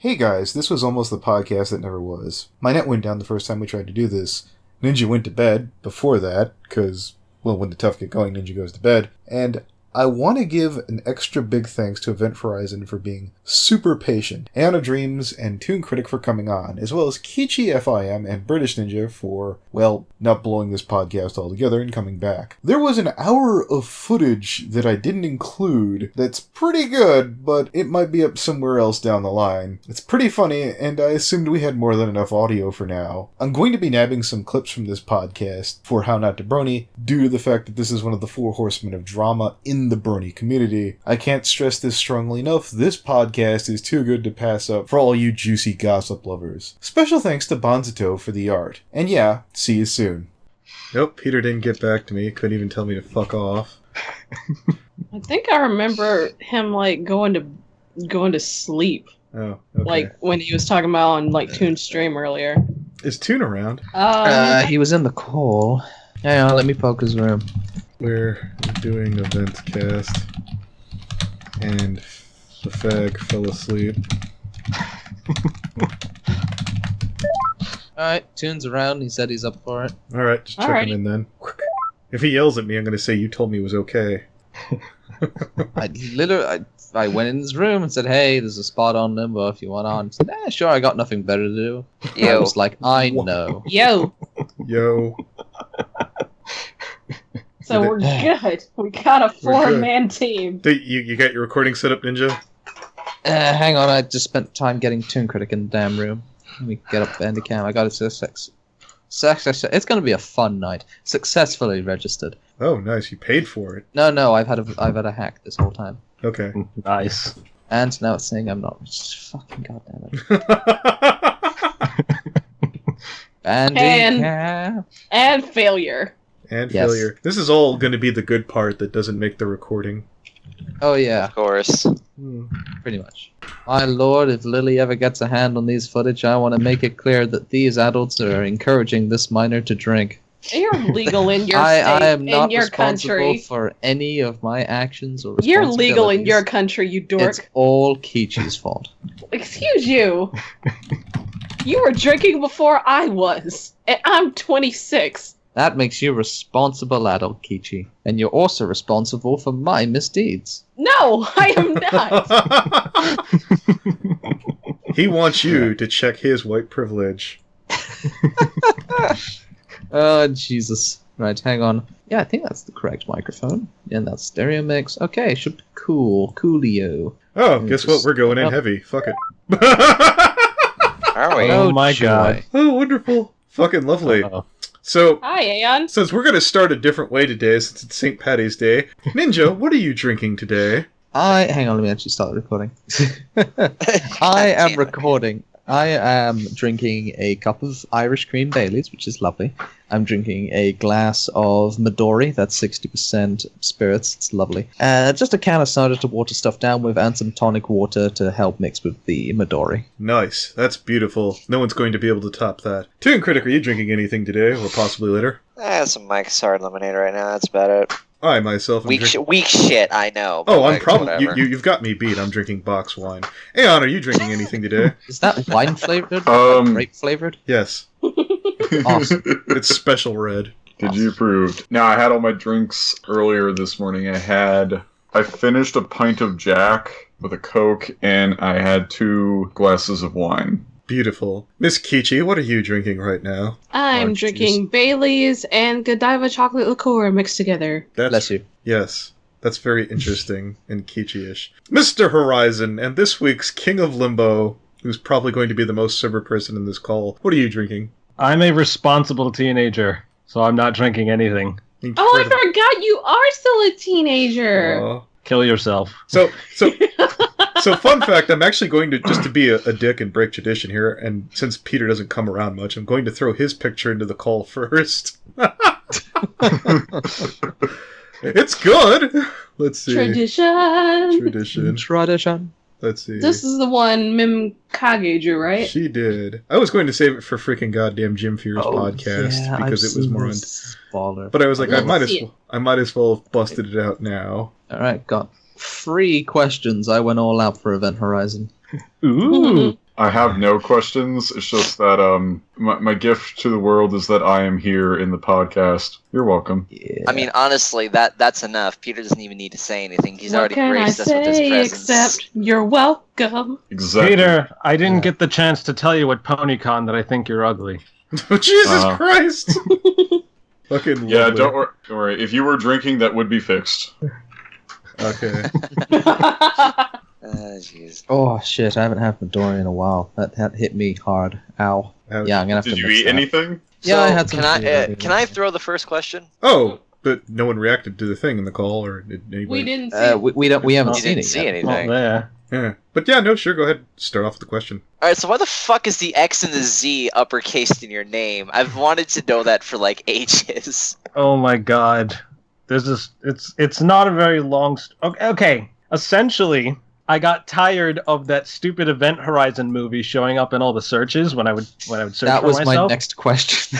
Hey guys, this was almost the podcast that never was. My net went down the first time we tried to do this. Ninja went to bed before that, because, well, when the tough get going, Ninja goes to bed. And I want to give an extra big thanks to Event Horizon for being super patient, Aeon of Dreams and Toon Kritic for coming on, as well as Keychi FIM and British Ninja for, well, not blowing this podcast altogether and coming back. There was an hour of footage that I didn't include that's pretty good, but it might be up somewhere else down the line. It's pretty funny, and I assumed we had more than enough audio for now. I'm going to be nabbing some clips from this podcast for How Not to Brony, due to the fact that this is one of the four horsemen of drama in the brony community. I can't stress this strongly enough, this podcast is too good to pass up for all you juicy gossip lovers. Special thanks to Bonzito for the art. And yeah, see you soon. Nope, Peter didn't get back to me, couldn't even tell me to fuck off. I think I remember him, going to sleep. Oh, okay. When he was talking about on, Toon's stream earlier. Is Toon around? He was in the call. Hang on, let me poke his room. We're doing event cast, and the fag fell asleep. Alright, Toon's around. He said he's up for it. Alright, just check him in then. If he yells at me, I'm going to say, you told me it was okay. I went in his room and said, hey, there's a spot on LImbo if you want on. He said, sure, I got nothing better to do. I was like, I know. Yo! So we're good. We got a four-man team. You got your recording set up, Ninja? Hang on, I just spent time getting Toon Kritic in the damn room. Let me get up Bandicam. I got it to sex. It's going to be a fun night. Successfully registered. Oh, nice. You paid for it. No, I've had a hack this whole time. Okay. Nice. And now it's saying I'm not. Fucking goddamn it. Bandicam. And failure. And failure. This is all going to be the good part that doesn't make the recording. Oh, yeah. Of course. Pretty much. My lord, if Lily ever gets a hand on these footage, I want to make it clear that these adults are encouraging this minor to drink. You're legal in your state, I am not in your responsible country. For any of my actions or You're responsibilities. legal in your country, you dork. It's all Keychi's fault. Excuse you. You were drinking before I was, and I'm 26. That makes you responsible adult, Keychi. And you're also responsible for my misdeeds. No, I am not. He wants you to check his white privilege. Oh, Jesus. Right, hang on. Yeah, I think that's the correct microphone. And that's stereo mix. Okay, should be cool. Coolio. Oh, guess what? We're going in heavy. Fuck it. Are we? Oh my god. Oh, wonderful. Fucking lovely. Uh-oh. So, Hi, Aeon. Since we're going to start a different way today, since it's St. Patty's Day, Ninja, what are you drinking today? Hang on, let me actually start the recording. I am recording. I am drinking a cup of Irish cream Baileys, which is lovely. I'm drinking a glass of Midori, that's 60% spirits, it's lovely. Just a can of soda to water stuff down with, and some tonic water to help mix with the Midori. Nice, that's beautiful. No one's going to be able to top that. Toon Kritic, are you drinking anything today, or possibly later? I have some Mike's Hard Lemonade right now, that's about it. I myself am weak shit, I know. Oh, I'm probably... You've got me beat. I'm drinking box wine. Aeon, are you drinking anything today? Is that wine flavored? Grape flavored? Yes. Awesome. It's special red. Did you approve? Now, I had all my drinks earlier this morning. I finished a pint of Jack with a Coke, and I had 2 glasses of wine. Beautiful. Miss Keychi, what are you drinking right now? I'm drinking Baileys and Godiva chocolate liqueur mixed together. Bless you. Yes. That's very interesting and Keychi-ish. Mr. Horizon, and this week's King of Limbo, who's probably going to be the most sober person in this call. What are you drinking? I'm a responsible teenager, so I'm not drinking anything. Incredible. Oh, I forgot you are still a teenager. Kill yourself. So fun fact, I'm actually going to be a dick and break tradition here, and since Peter doesn't come around much, I'm going to throw his picture into the call first. It's good! Let's see. Tradition. Let's see. This is the one Mim Kage drew, right? She did. I was going to save it for freaking goddamn Jim Fear's podcast because it was more on. Baller. But I was like, I might as well have busted it out now. Alright, got 3 questions. I went all out for Event Horizon. Ooh. I have no questions. It's just that my gift to the world is that I am here in the podcast. You're welcome. Yeah. I mean, honestly, that's enough. Peter doesn't even need to say anything. He's What already can I graced us with his say presence. except you're welcome? Exactly. Peter, I didn't get the chance to tell you at PonyCon that I think you're ugly. Oh, Jesus Christ! Fucking Yeah, lovely. don't worry. If you were drinking, that would be fixed. Okay. Jeez. Oh shit! I haven't had Midori in a while. That hit me hard. Ow. Ouch. Yeah, I'm gonna have Did to. you mix eat that. anything? Yeah, So, I had some. Can I throw the first question? Oh, but no one reacted to the thing in the call, or did anybody? We didn't see. We haven't You seen didn't it see yet. Not anything. there. Yeah. But yeah, no, sure, go ahead. Start off with the question. All right, so why the fuck is the X and the Z uppercased in your name? I've wanted to know that for like ages. Oh my god. There's this. It's not a very long. Okay. Essentially, I got tired of that stupid Event Horizon movie showing up in all the searches when I would search That for was my myself. next question.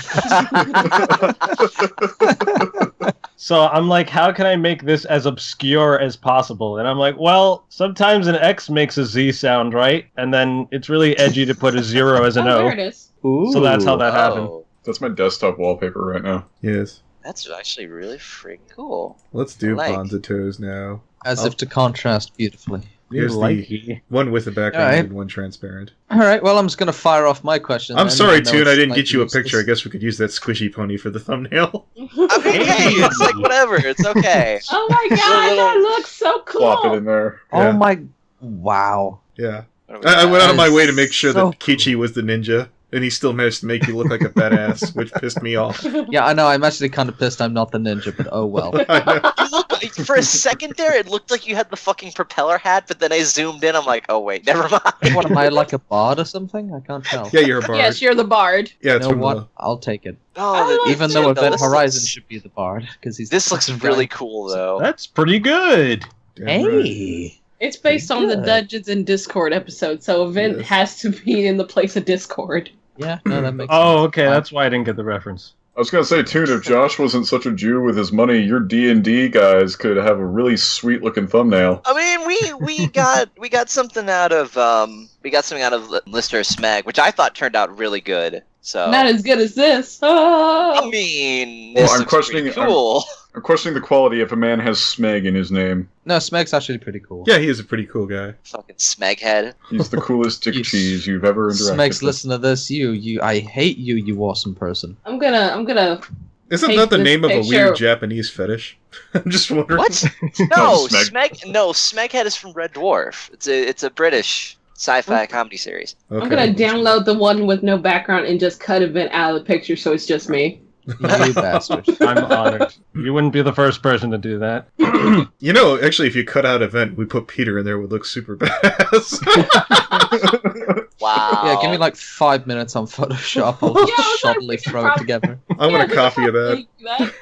So I'm like, how can I make this as obscure as possible? And I'm like, well, sometimes an X makes a Z sound, right? And then it's really edgy to put a 0 as an Oh, there O. it is. Ooh. So that's how that happened. Oh, That's my desktop wallpaper right now. Yes. that's actually really freaking cool. Let's do Like. Bonza Toes now. As if to contrast beautifully. Here's Likey. one with a background Alright. and one transparent. All right. Well, I'm just gonna fire off my question. I'm then, sorry, even though Toon, I it's didn't slightly get you a useless. picture. I guess we could use that squishy pony for the thumbnail. I mean, hey, it's like whatever. It's okay. Oh my god, that looks so Plop it cool. in there. Oh Yeah. my! Wow. Yeah. What do we I got? went out of my That way is to make sure so that Keychi was the ninja, and he still managed to make you look like a badass, which pissed me off. Yeah, I know. I'm actually kind of pissed I'm not the ninja, but oh well. I know. You look, for a second there, it looked like you had the fucking propeller hat, but then I zoomed in. I'm like, oh wait, never mind. What am I, like a bard or something? I can't tell. Yeah, you're a bard. Yes, you're the bard. Yeah, You it's know from what? I'll take it. Oh, I Even like though it, Event this Horizon looks- should be the bard because he's. this the looks fucking really guy. cool though. That's pretty good. Damn right. Hey. It's based on the Good. Dungeons and Discord episode, so Event Yes. has to be in the place of Discord. Yeah. No, that makes. Oh, sense. okay. That's why I didn't get the reference. I was gonna say, Toon, if Josh wasn't such a Jew with his money, your D&D guys could have a really sweet looking thumbnail. I mean, we got something out of Lister Smeg, which I thought turned out really good. So Not as good as this. I Oh. mean, Well, this I'm looks pretty questioning- cool. I'm questioning the quality if a man has Smeg in his name. No, Smeg's actually pretty cool. Yeah, he is a pretty cool guy. Fucking Smeg head. He's the coolest dick You- cheese you've ever interacted Smeg's, with. listen to this. I hate you, you awesome person. I'm gonna. Isn't Take that the this name of a picture. weird Japanese fetish? I'm just wondering. What? No, No, Smeg. Smeghead is from Red Dwarf. It's a British sci-fi comedy series. Okay. I'm gonna download the one with no background and just cut Event out of the picture, so it's just me. You bastard. I'm honored. You wouldn't be the first person to do that. You know, actually, if you cut out Event, we put Peter in there, it would look super badass. Wow. Yeah, give me like 5 minutes on Photoshop. I'll Yeah, I just was like, shoddily we could throw it probably- together. I want a copy of that.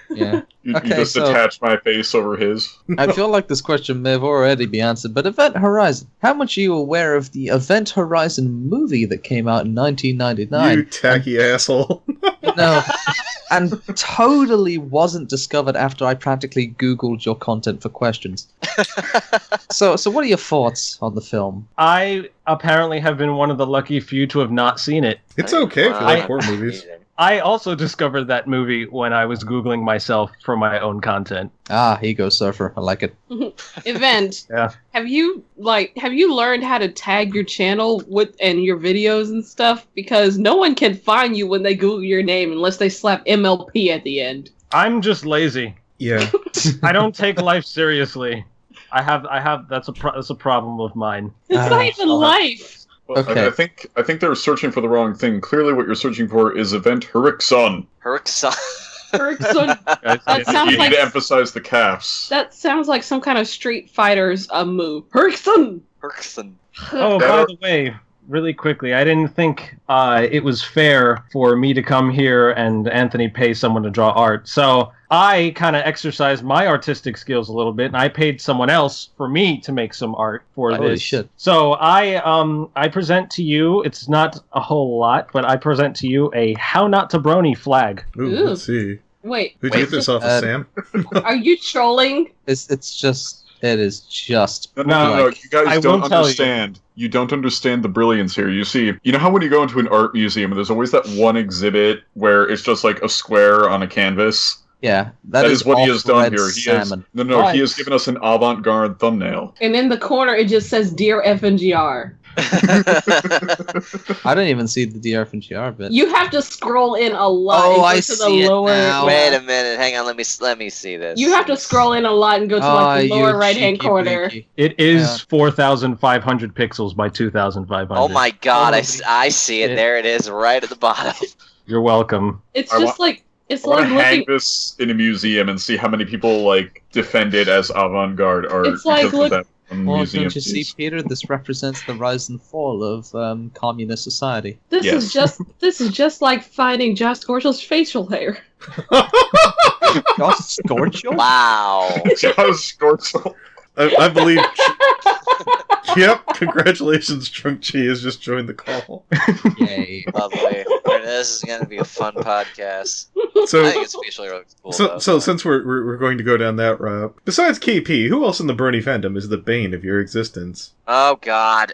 Yeah. You Okay, just so- attach my face over his. I feel like this question may have already been answered, but Event Horizon. How much are you aware of the Event Horizon movie that came out in 1999? You tacky asshole. No, and totally wasn't discovered after I practically Googled your content for questions. So what are your thoughts on the film? I apparently have been one of the lucky few to have not seen it. It's okay if you like horror movies. I also discovered that movie when I was Googling myself for my own content. Ah, Ego Surfer. I like it. Event. Yeah. Have you learned how to tag your channel and your videos and stuff? Because no one can find you when they Google your name unless they slap MLP at the end. I'm just lazy. Yeah. I don't take life seriously. That's a problem of mine. It's Ah, not even I'll have- life. Well, Okay. I think they're searching for the wrong thing. Clearly, what you're searching for is Event HoriXZ0n. HoriXZ0n. HoriXZ0n. Guys, That it's- sounds You like- need to emphasize the caps. That sounds like some kind of Street Fighter's move. HoriXZ0n. HoriXZ0n. Oh, by the way, really quickly, I didn't think it was fair for me to come here and Anthony pay someone to draw art. So I kind of exercised my artistic skills a little bit, and I paid someone else for me to make some art for Holy this. shit. So I present to you, it's not a whole lot, but I present to you a How Not to Brony flag. Ooh, Ooh. let's see. Wait, Who'd you get this off of, Sam? are you trolling? It's just It is just No, you guys I don't will tell you. understand. You don't understand the brilliance here. You see, you know how when you go into an art museum, there's always that one exhibit where it's just like a square on a canvas? Yeah, That is what he has done off-red here. salmon. He has given us an avant-garde thumbnail. And in the corner, it just says "Dear FNGR." I don't even see the DRFNGR bit. You have to scroll in a lot. Oh, and go I to see the it lower. now. Wait a minute, hang on. Let me see this. You have to scroll in a lot and go to like the lower right-hand corner. It is 4,500 pixels by 2,500. Oh my god, Oh, I see it. There it is, right at the bottom. You're welcome. It's I just wa- like it's I want like to hang looking. this in a museum and see how many people like defend it as avant-garde art. It's like because of that one Well, museum don't you see, piece. Peter? This represents the rise and fall of communist society. This Yes. is just like finding Josh Scorcher's facial hair. Josh Scorcher? Wow. Josh Scorcher. I believe. Yep, congratulations, Trunk Chi has just joined the call. Yay. Lovely. This is going to be a fun podcast. So, I think it's facially really cool. so since we're going to go down that route, besides KP, who else in the Brony fandom is the bane of your existence? Oh god.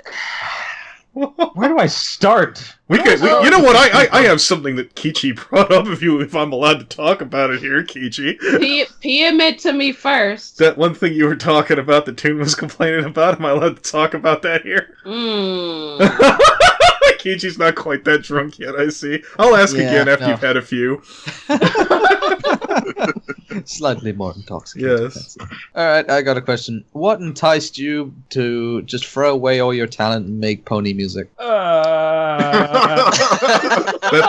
Where do I start? You know what? I have something that Keychi brought up. If I'm allowed to talk about it here, Keychi. PM it to me first. That one thing you were talking about that Toon was complaining about. Am I allowed to talk about that here? Keychi's not quite that drunk yet, I see. I'll ask again after you've had a few. Slightly more intoxicated. Yes. Alright, I got a question. What enticed you to just throw away all your talent and make pony music?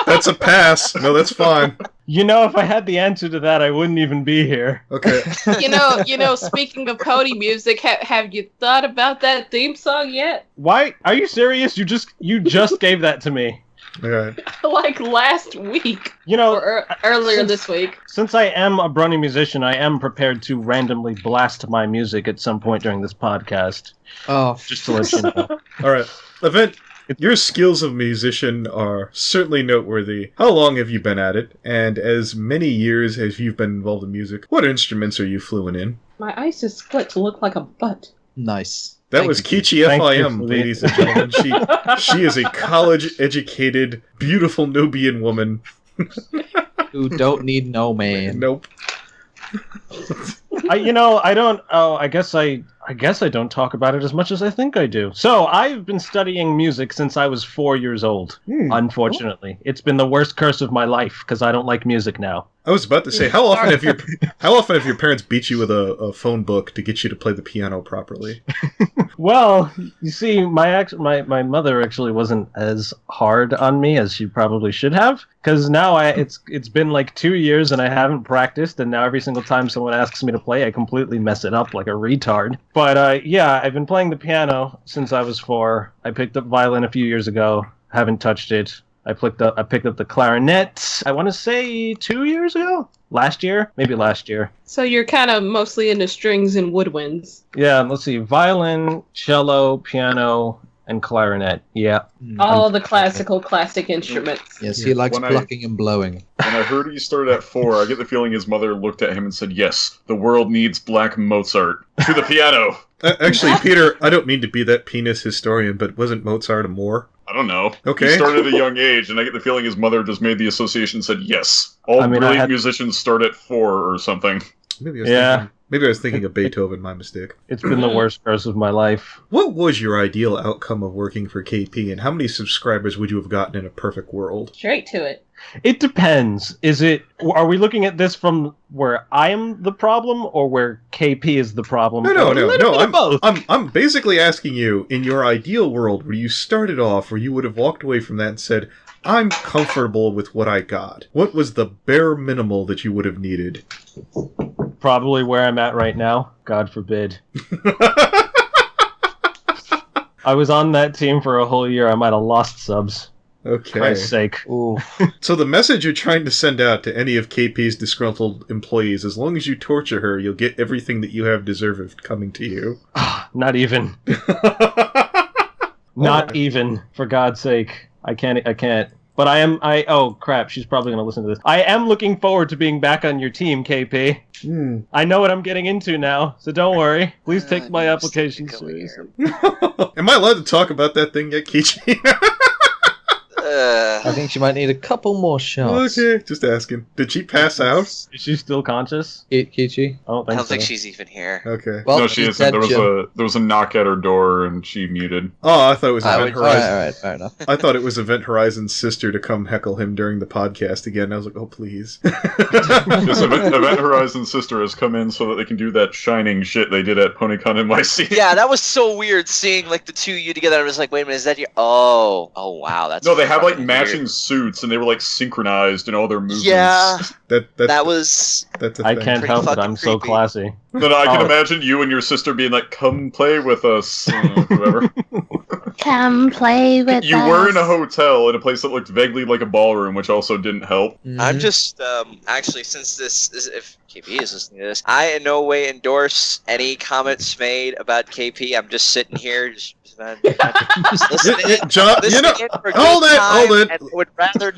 That's a pass. No, that's fine. If I had the answer to that, I wouldn't even be here. Okay. You know. Speaking of pony music, have you thought about that theme song yet? Why? Are you serious? You just gave that to me. Okay. Like last week or earlier this week. Since I am a brony musician, I am prepared to randomly blast my music at some point during this podcast. Oh, Just to let you know. All right. Event. Your skills of musician are certainly noteworthy. How long have you been at it? And as many years as you've been involved in music, what instruments are you fluent in? My ice is split to look like a butt. nice. That Thank was you. Keychi Thank you FIM, for the- ladies and gentlemen. She is a college-educated, beautiful Nubian woman. Who don't need no man. Nope. I don't. Oh, I guess I don't talk about it as much as I think I do. So I've been studying music since I was 4 years old. Unfortunately, it's been the worst curse of my life because I don't like music now. I was about to say, how often have your parents beat you with a phone book to get you to play the piano properly? Well, you see, my mother actually wasn't as hard on me as she probably should have, because now it's been like 2 years and I haven't practiced, and now every single time someone asks me to play, I completely mess it up like a retard. But yeah, I've been playing the piano since I was 4. I picked up violin a few years ago, haven't touched it. I picked up the clarinet, I want to say 2 years ago? Last year? Maybe last year. So you're kind of mostly into strings and woodwinds. Yeah, let's see. Violin, cello, piano, and clarinet. Yeah. All the classic instruments. Yes, he likes When plucking and blowing. When I heard he started at 4, I get the feeling his mother looked at him and said, "Yes, the world needs Black Mozart. To the piano." Actually, Peter, I don't mean to be that penis historian, but wasn't Mozart a Moor? I don't know. Okay. He started at a young age, and I get the feeling his mother just made the association and said, "Yes, all brilliant musicians start at 4 or something." Maybe I was thinking of Beethoven, my mistake. It's been the worst curse of my life. What was your ideal outcome of working for KP, and how many subscribers would you have gotten in a perfect world? Straight to it. It depends. Are we looking at this from where I am the problem or where KP is the problem? No. I'm basically asking you, in your ideal world, where you started off, where you would have walked away from that and said, "I'm comfortable with what I got." What was the bare minimal that you would have needed? Probably where I'm at right now. God forbid. I was on that team for a whole year. I might have lost subs. Okay. Christ's sake. Ooh. So the message you're trying to send out to any of KP's disgruntled employees, as long as you torture her, you'll get everything that you have deserved coming to you. Not even. Not even. For God's sake. I can't. But oh crap, she's probably going to listen to this. I am looking forward to being back on your team, KP. I know what I'm getting into now, so don't worry. Please take my application seriously. Am I allowed to talk about that thing yet, Keychi? I think she might need a couple more shots. Okay, just asking. Did she pass out? Is she still conscious? Keychi? I don't think I don't so. think she's even here. Okay. Well, No, she isn't. There was a knock at her door, and she muted. Oh, I thought it was Event Horizon. Alright, fair enough. I thought it was Event Horizon's sister to come heckle him during the podcast again. I was like, oh, please. This Event Horizon's sister has come in so that they can do that shining shit they did at PonyCon NYC. Yeah, that was so weird seeing like the two of you together. I was like, wait a minute, is that your? Oh wow, that's No, they have like fucking matching weird. suits, and they were like synchronized in all their movements. Yeah, that was. That's a I thing. can't Pretty help it. fucking I'm so creepy. classy. No, I can Oh. imagine you and your sister being like, "Come play with us," whatever. Come play with You us. were in a hotel in a place that looked vaguely like a ballroom, which also didn't help. I'm just actually, since this is, if KP is listening to this, I in no way endorse any comments made about KP. I'm just sitting here, just listening. John, you know, listening in for a hold good it, time, hold it. And would rather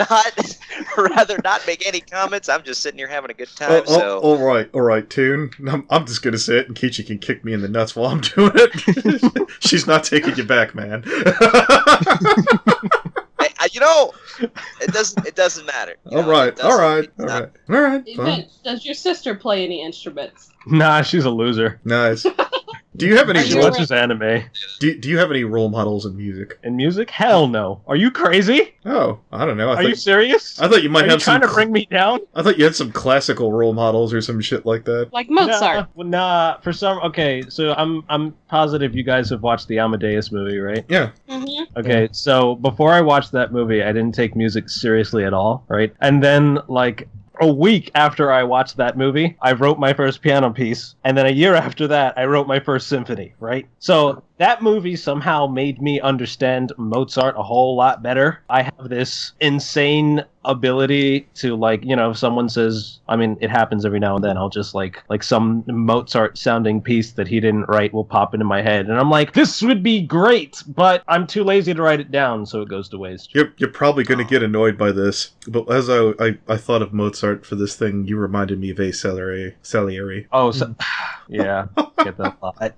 not make any comments. I'm just sitting here having a good time. So all right, Toon. I'm just gonna sit, and Keychi can kick me in the nuts while I'm doing it. She's not taking you back, man. you know, it doesn't matter. You know, it doesn't- all right. Fine. Event, does your sister play any instruments? Nah, she's a loser. Nice. Do you have any? Are She you- watches anime. Do you have any role models in music? In music? Hell no. Are you crazy? Oh, I don't know. Are you serious? I thought you might Are you have trying some. to bring me down? I thought you had some classical role models or some shit like that. Like Mozart? Nah. For some, okay. So I'm positive you guys have watched the Amadeus movie, right? Yeah. Mm-hmm. Okay. So before I watched that movie, I didn't take music seriously at all, right? And then like a week after I watched that movie, I wrote my first piano piece, and then a year after that, I wrote my first symphony, right? So that movie somehow made me understand Mozart a whole lot better. I have this insane ability to, like, you know, if someone says, I mean, it happens every now and then, I'll just like some Mozart sounding piece that he didn't write will pop into my head, and I'm like, this would be great, but I'm too lazy to write it down, so it goes to waste. You're probably going to get annoyed by this, but as I thought of Mozart for this thing, you reminded me of A. Salieri. Oh, so, yeah, get that thought.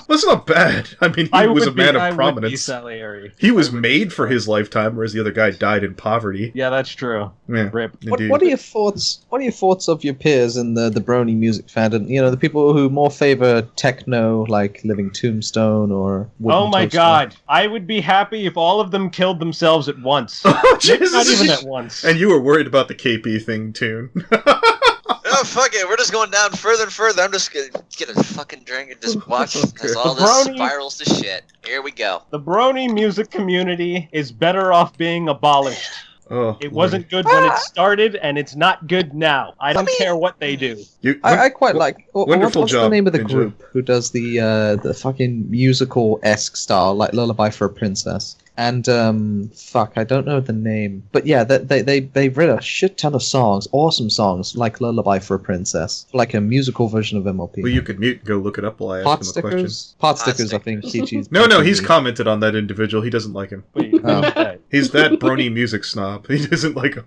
That's not bad. I mean, he was a man of prominence. Salieri. He was made for his lifetime, whereas the other guy died in poverty. Yeah, that's true. Yeah, Rip. indeed. What are your thoughts? What are your thoughts of your peers in the brony music fandom? You know, the people who more favor techno, like Living Tombstone or. Wooden Oh my Toaster. god. I would be happy if all of them killed themselves at once. Oh, Maybe Jesus. not even at once. And you were worried about the KP thing, too. oh fuck it, we're just going down further and further. I'm just gonna get a fucking drink and just watch as all The this brony- spirals to shit. Here we go. The brony music community is better off being abolished. Oh, It wasn't good when it started, and it's not good now. I don't care what they do. I quite like. Wonderful what's job, the name of the Ninja. group who does the fucking musical-esque style, like Lullaby for a Princess? And fuck, I don't know the name, but yeah, they've written a shit ton of songs, awesome songs, like Lullaby for a Princess, like a musical version of MLP. Well, you could mute and go look it up while I Pot ask him a question. stickers, pot stickers. I think Keychi's. No, he's commented on that individual. He doesn't like him. Wait, Oh. okay. He's that brony music snob. He doesn't like him.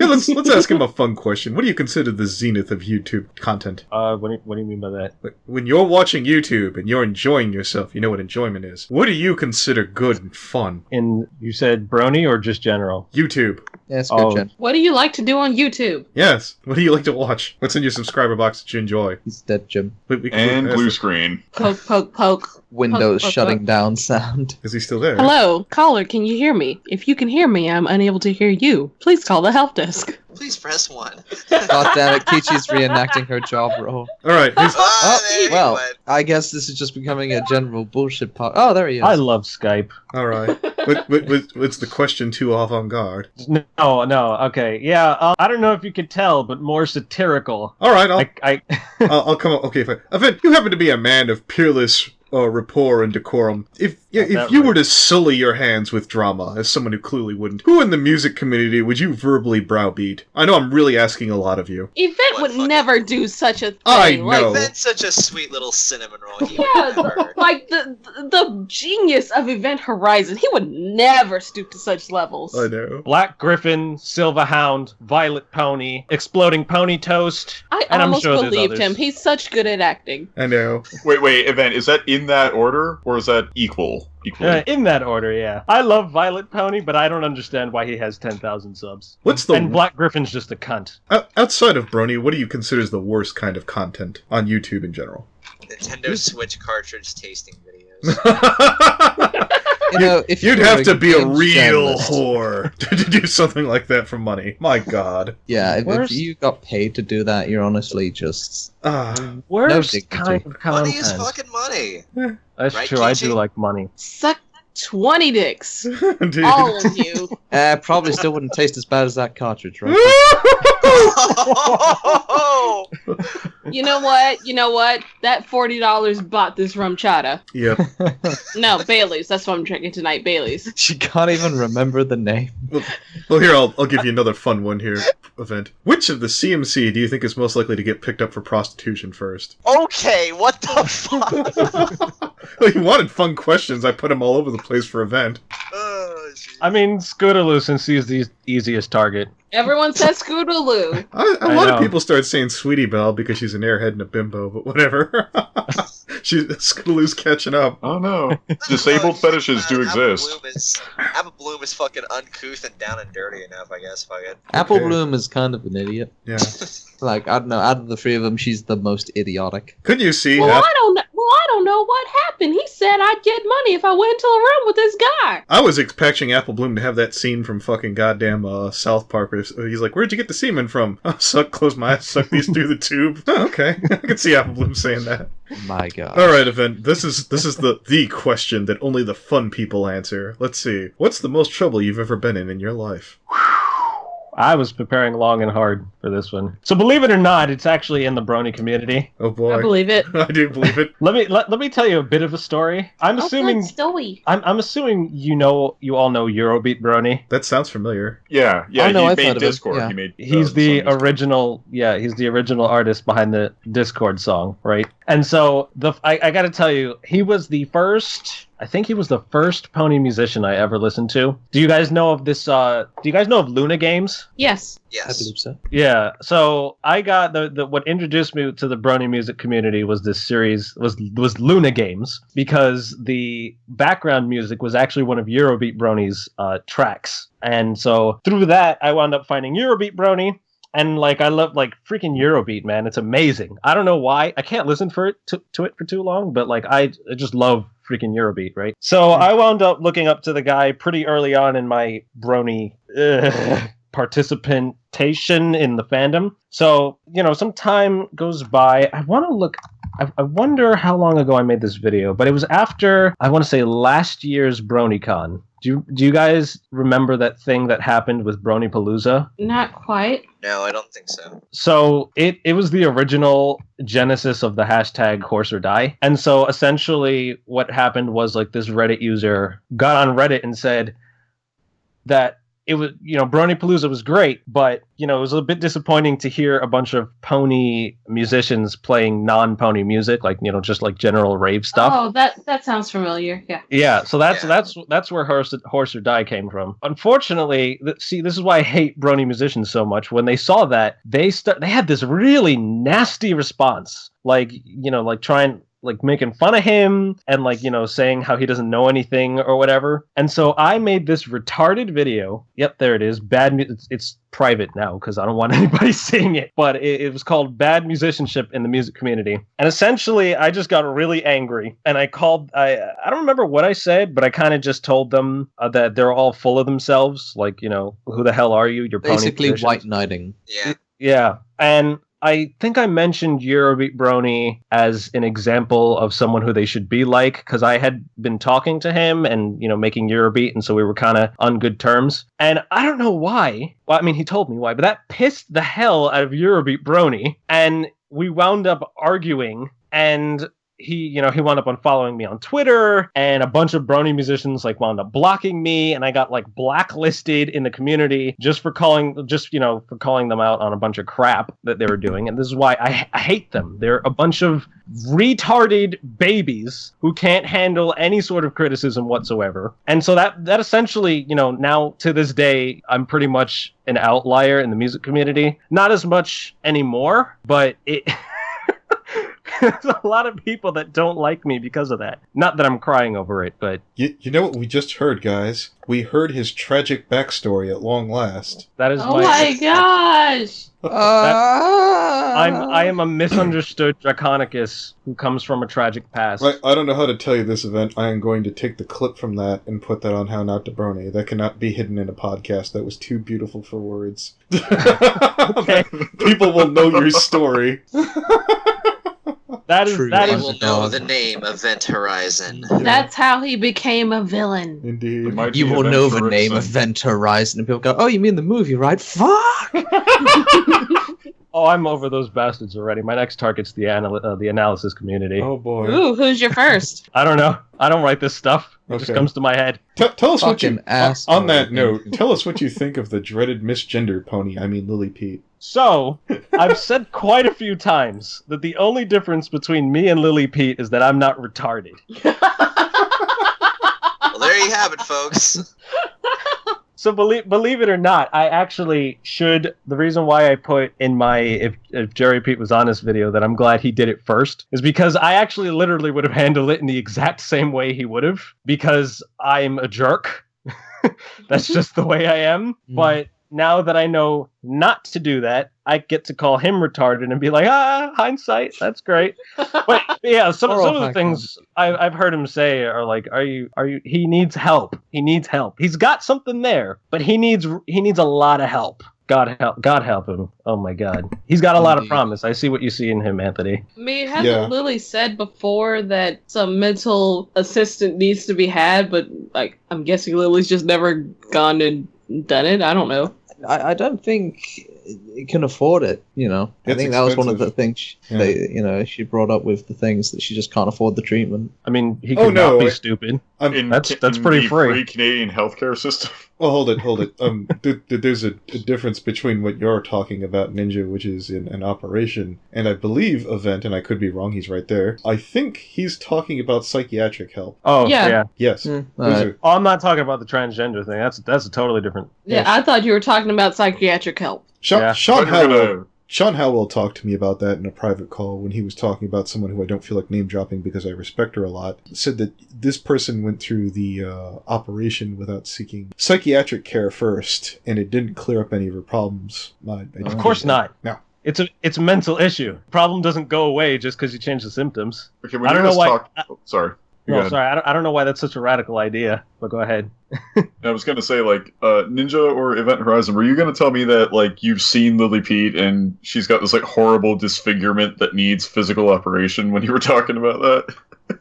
Yeah, let's ask him a fun question. What do you consider the zenith of YouTube content? What do you mean by that? When you're watching YouTube and you're enjoying yourself, you know what enjoyment is. What do you consider good and fun? You said brony or just general? YouTube. Yeah, it's good, Oh. Jen. What do you like to do on YouTube? Yes. What do you like to watch? What's in your subscriber box that you enjoy? He's dead, Jim. And blue screen. Poke, poke, poke. Windows Poke, poke, shutting poke. down sound. Is he still there? Hello, caller, can you hear me? If you can hear me, I'm unable to hear you. Please call the help desk. Please press 1. God damn it, Keychi's reenacting her job role. All right. Here's, there he Well, went. I guess this is just becoming a general bullshit part. Oh, there he is. I love Skype. all right. What's the question too avant-garde? No, okay. Yeah, I don't know if you could tell, but more satirical. All right. I I'll come up. Okay, fine. Event, you happen to be a man of peerless rapport and decorum. If Yeah, if you were to sully your hands with drama, as someone who clearly wouldn't, who in the music community would you verbally browbeat? I know I'm really asking a lot of you. Yvette would never do such a thing. I know. Yvette's such a sweet little cinnamon roll. Like the genius of Event Horizon, he would never stoop to such levels. I know. Black Griffin, Silver Hound, Violet Pony, Exploding Pony Toast. I and almost I'm sure believed him. He's such good at acting. I know. Wait, Event, is that in that order, or is that equally? In that order, yeah. I love Violet Pony, but I don't understand why he has 10,000 subs. And Black Griffin's just a cunt. Outside of Brony, what do you consider is the worst kind of content on YouTube in general? Nintendo Switch cartridge tasting videos. If you'd have to be a real whore to do something like that for money. My God. Yeah, if you got paid to do that, you're honestly just... worst kind of content. Money is fucking money. That's right, true, Keychi? I do like money. Suck 20 dicks. Dude. All of you. Probably still wouldn't taste as bad as that cartridge, right? You know what? That $40 bought this rum chata. Yep. No, Bailey's. That's what I'm drinking tonight, Bailey's. She can't even remember the name. Well, here, I'll give you another fun one here, Event. Which of the CMC do you think is most likely to get picked up for prostitution first? Okay, what the fuck? Well, you wanted fun questions. I put them all over the place for Event. I mean, Scootaloo, since he's the easiest target. Everyone says Scootaloo. A lot of people start saying Sweetie Belle because she's an airhead and a bimbo, but whatever. Scootaloo's catching up. Oh no. Disabled fetishes do exist. Apple Bloom is fucking uncouth and down and dirty enough, I guess. Fuck it. Apple Bloom is kind of an idiot. Yeah. Like, I don't know, out of the three of them, she's the most idiotic. Could you see? Well, I don't know what happened. He said I'd get money if I went into a room with this guy. I was expecting Apple Bloom to have that scene from fucking goddamn South Park where he's like, "Where'd you get the semen from?" Oh, close my eyes, suck these through the tube. Oh, okay. I can see Apple Bloom saying that. My God. Alright, Event. This is the question that only the fun people answer. Let's see. What's the most trouble you've ever been in your life? I was preparing long and hard for this one. So believe it or not, it's actually in the brony community. Oh boy. I believe it. I do believe it. Let me tell you a bit of a story. I'm assuming you all know Eurobeat Brony. That sounds familiar. Yeah, Oh, no, he I've made heard of it. Discord. Yeah. He's the original artist behind the Discord song, right? And so I got to tell you, he was the first pony musician I ever listened to. Do you guys know of this? Do you guys know of Luna Games? Yes. I believe so. Yeah. So I got what introduced me to the brony music community was this series was Luna Games, because the background music was actually one of Eurobeat Brony's tracks, and so through that I wound up finding Eurobeat Brony. And I love freaking Eurobeat, man. It's amazing. I don't know why. I can't listen to it for too long, but I just love freaking Eurobeat, right? So I wound up looking up to the guy pretty early on in my brony participation in the fandom. So, some time goes by. I wonder how long ago I made this video, but it was after, I want to say, last year's BronyCon. Do you guys remember that thing that happened with Bronypalooza? Not quite. No, I don't think so. So it was the original genesis of the hashtag horse or die. And so essentially what happened was this Reddit user got on Reddit and said that it was, Bronypalooza was great, but, it was a bit disappointing to hear a bunch of pony musicians playing non-pony music, just general rave stuff. Oh, that sounds familiar. Yeah. Yeah, so that's where Horse or Die came from. Unfortunately, this is why I hate brony musicians so much. When they saw that, they had this really nasty response, trying making fun of him and saying how he doesn't know anything or whatever. And so I made this retarded video. Yep, there it is. It's private now because I don't want anybody seeing it. But it was called Bad Musicianship in the Music Community. And essentially, I just got really angry. And I don't remember what I said, but I kind of just told them that they're all full of themselves. Who the hell are you? You're basically pony white knighting. Yeah. Yeah. And I think I mentioned Eurobeat Brony as an example of someone who they should be like, because I had been talking to him and, making Eurobeat, and so we were kind of on good terms. And I don't know why. Well, I mean, he told me why, but that pissed the hell out of Eurobeat Brony, and we wound up arguing, and he wound up unfollowing me on Twitter, and a bunch of brony musicians like wound up blocking me, and I got like blacklisted in the community just for calling them out on a bunch of crap that they were doing. And this is why I hate them. They're a bunch of retarded babies who can't handle any sort of criticism whatsoever. And so that essentially, now to this day, I'm pretty much an outlier in the music community. Not as much anymore, but it there's a lot of people that don't like me because of that. Not that I'm crying over it, but You know what we just heard, guys? We heard his tragic backstory at long last. that is Oh my gosh! I am a misunderstood Draconicus who comes from a tragic past. Right, I don't know how to tell you this event. I am going to take the clip from that and put that on How Not to Brony. That cannot be hidden in a podcast. That was too beautiful for words. Okay. People will know your story. That is True. They that is will know the name Event Horizon. That's how he became a villain. Indeed. It might You be will Event know the HoriXZ0n. name Event Horizon, and people go, "Oh, you mean the movie, right? Fuck!" Oh, I'm over those bastards already. My next target's the analysis community. Oh boy. Ooh, who's your first? I don't know. I don't write this stuff. It just Okay. comes to my head. Tell us what you... Fucking ass. On that note, tell us what you think of the dreaded misgendered pony, Lily Pete. So, I've said quite a few times that the only difference between me and Lily Pete is that I'm not retarded. Well, there you have it, folks. So believe it or not, I actually should. The reason why I put in my if Jerry Pete was on this video that I'm glad he did it first is because I actually literally would have handled it in the exact same way he would have, because I'm a jerk. That's just the way I am. But now that I know not to do that, I get to call him retarded and be like, hindsight, that's great. But yeah, some of the things I've heard him say are like, are you? He needs help. He needs help. He's got something there, but he needs a lot of help. God help him. Oh my God. He's got a lot of promise. I see what you see in him, Anthony. I mean, hasn't Lily said before that some mental assistant needs to be had, but like I'm guessing Lily's just never gone and done it? I don't know. I don't think it can afford it, I It's think that was one of the expensive. things she brought up with the things that she just can't afford the treatment. I mean, he could not be stupid. That's pretty the free. Canadian healthcare system. Well, hold it. There's a difference between what you're talking about, Ninja, which is in an operation, and I believe Event, and I could be wrong, he's right there. I think he's talking about psychiatric help. Oh, Yeah. yeah. Yes. All Those right. are- Oh, I'm not talking about the transgender thing. That's a totally different. Yeah, I thought you were talking about psychiatric help. Yeah. Sean But we're Howell. gonna- Sean Howell talked to me about that in a private call when he was talking about someone who I don't feel like name dropping because I respect her a lot. Said that this person went through the operation without seeking psychiatric care first, and it didn't clear up any of her problems. Of course not. No. It's a mental issue. Problem doesn't go away just because you change the symptoms. Okay, when I don't you know guys why. talk... sorry. You go No, ahead. sorry. I don't know why that's such a radical idea. But go ahead. I was going to say, Ninja or Event Horizon, were you going to tell me that, you've seen Lily Pete and she's got this, horrible disfigurement that needs physical operation when you were talking about that?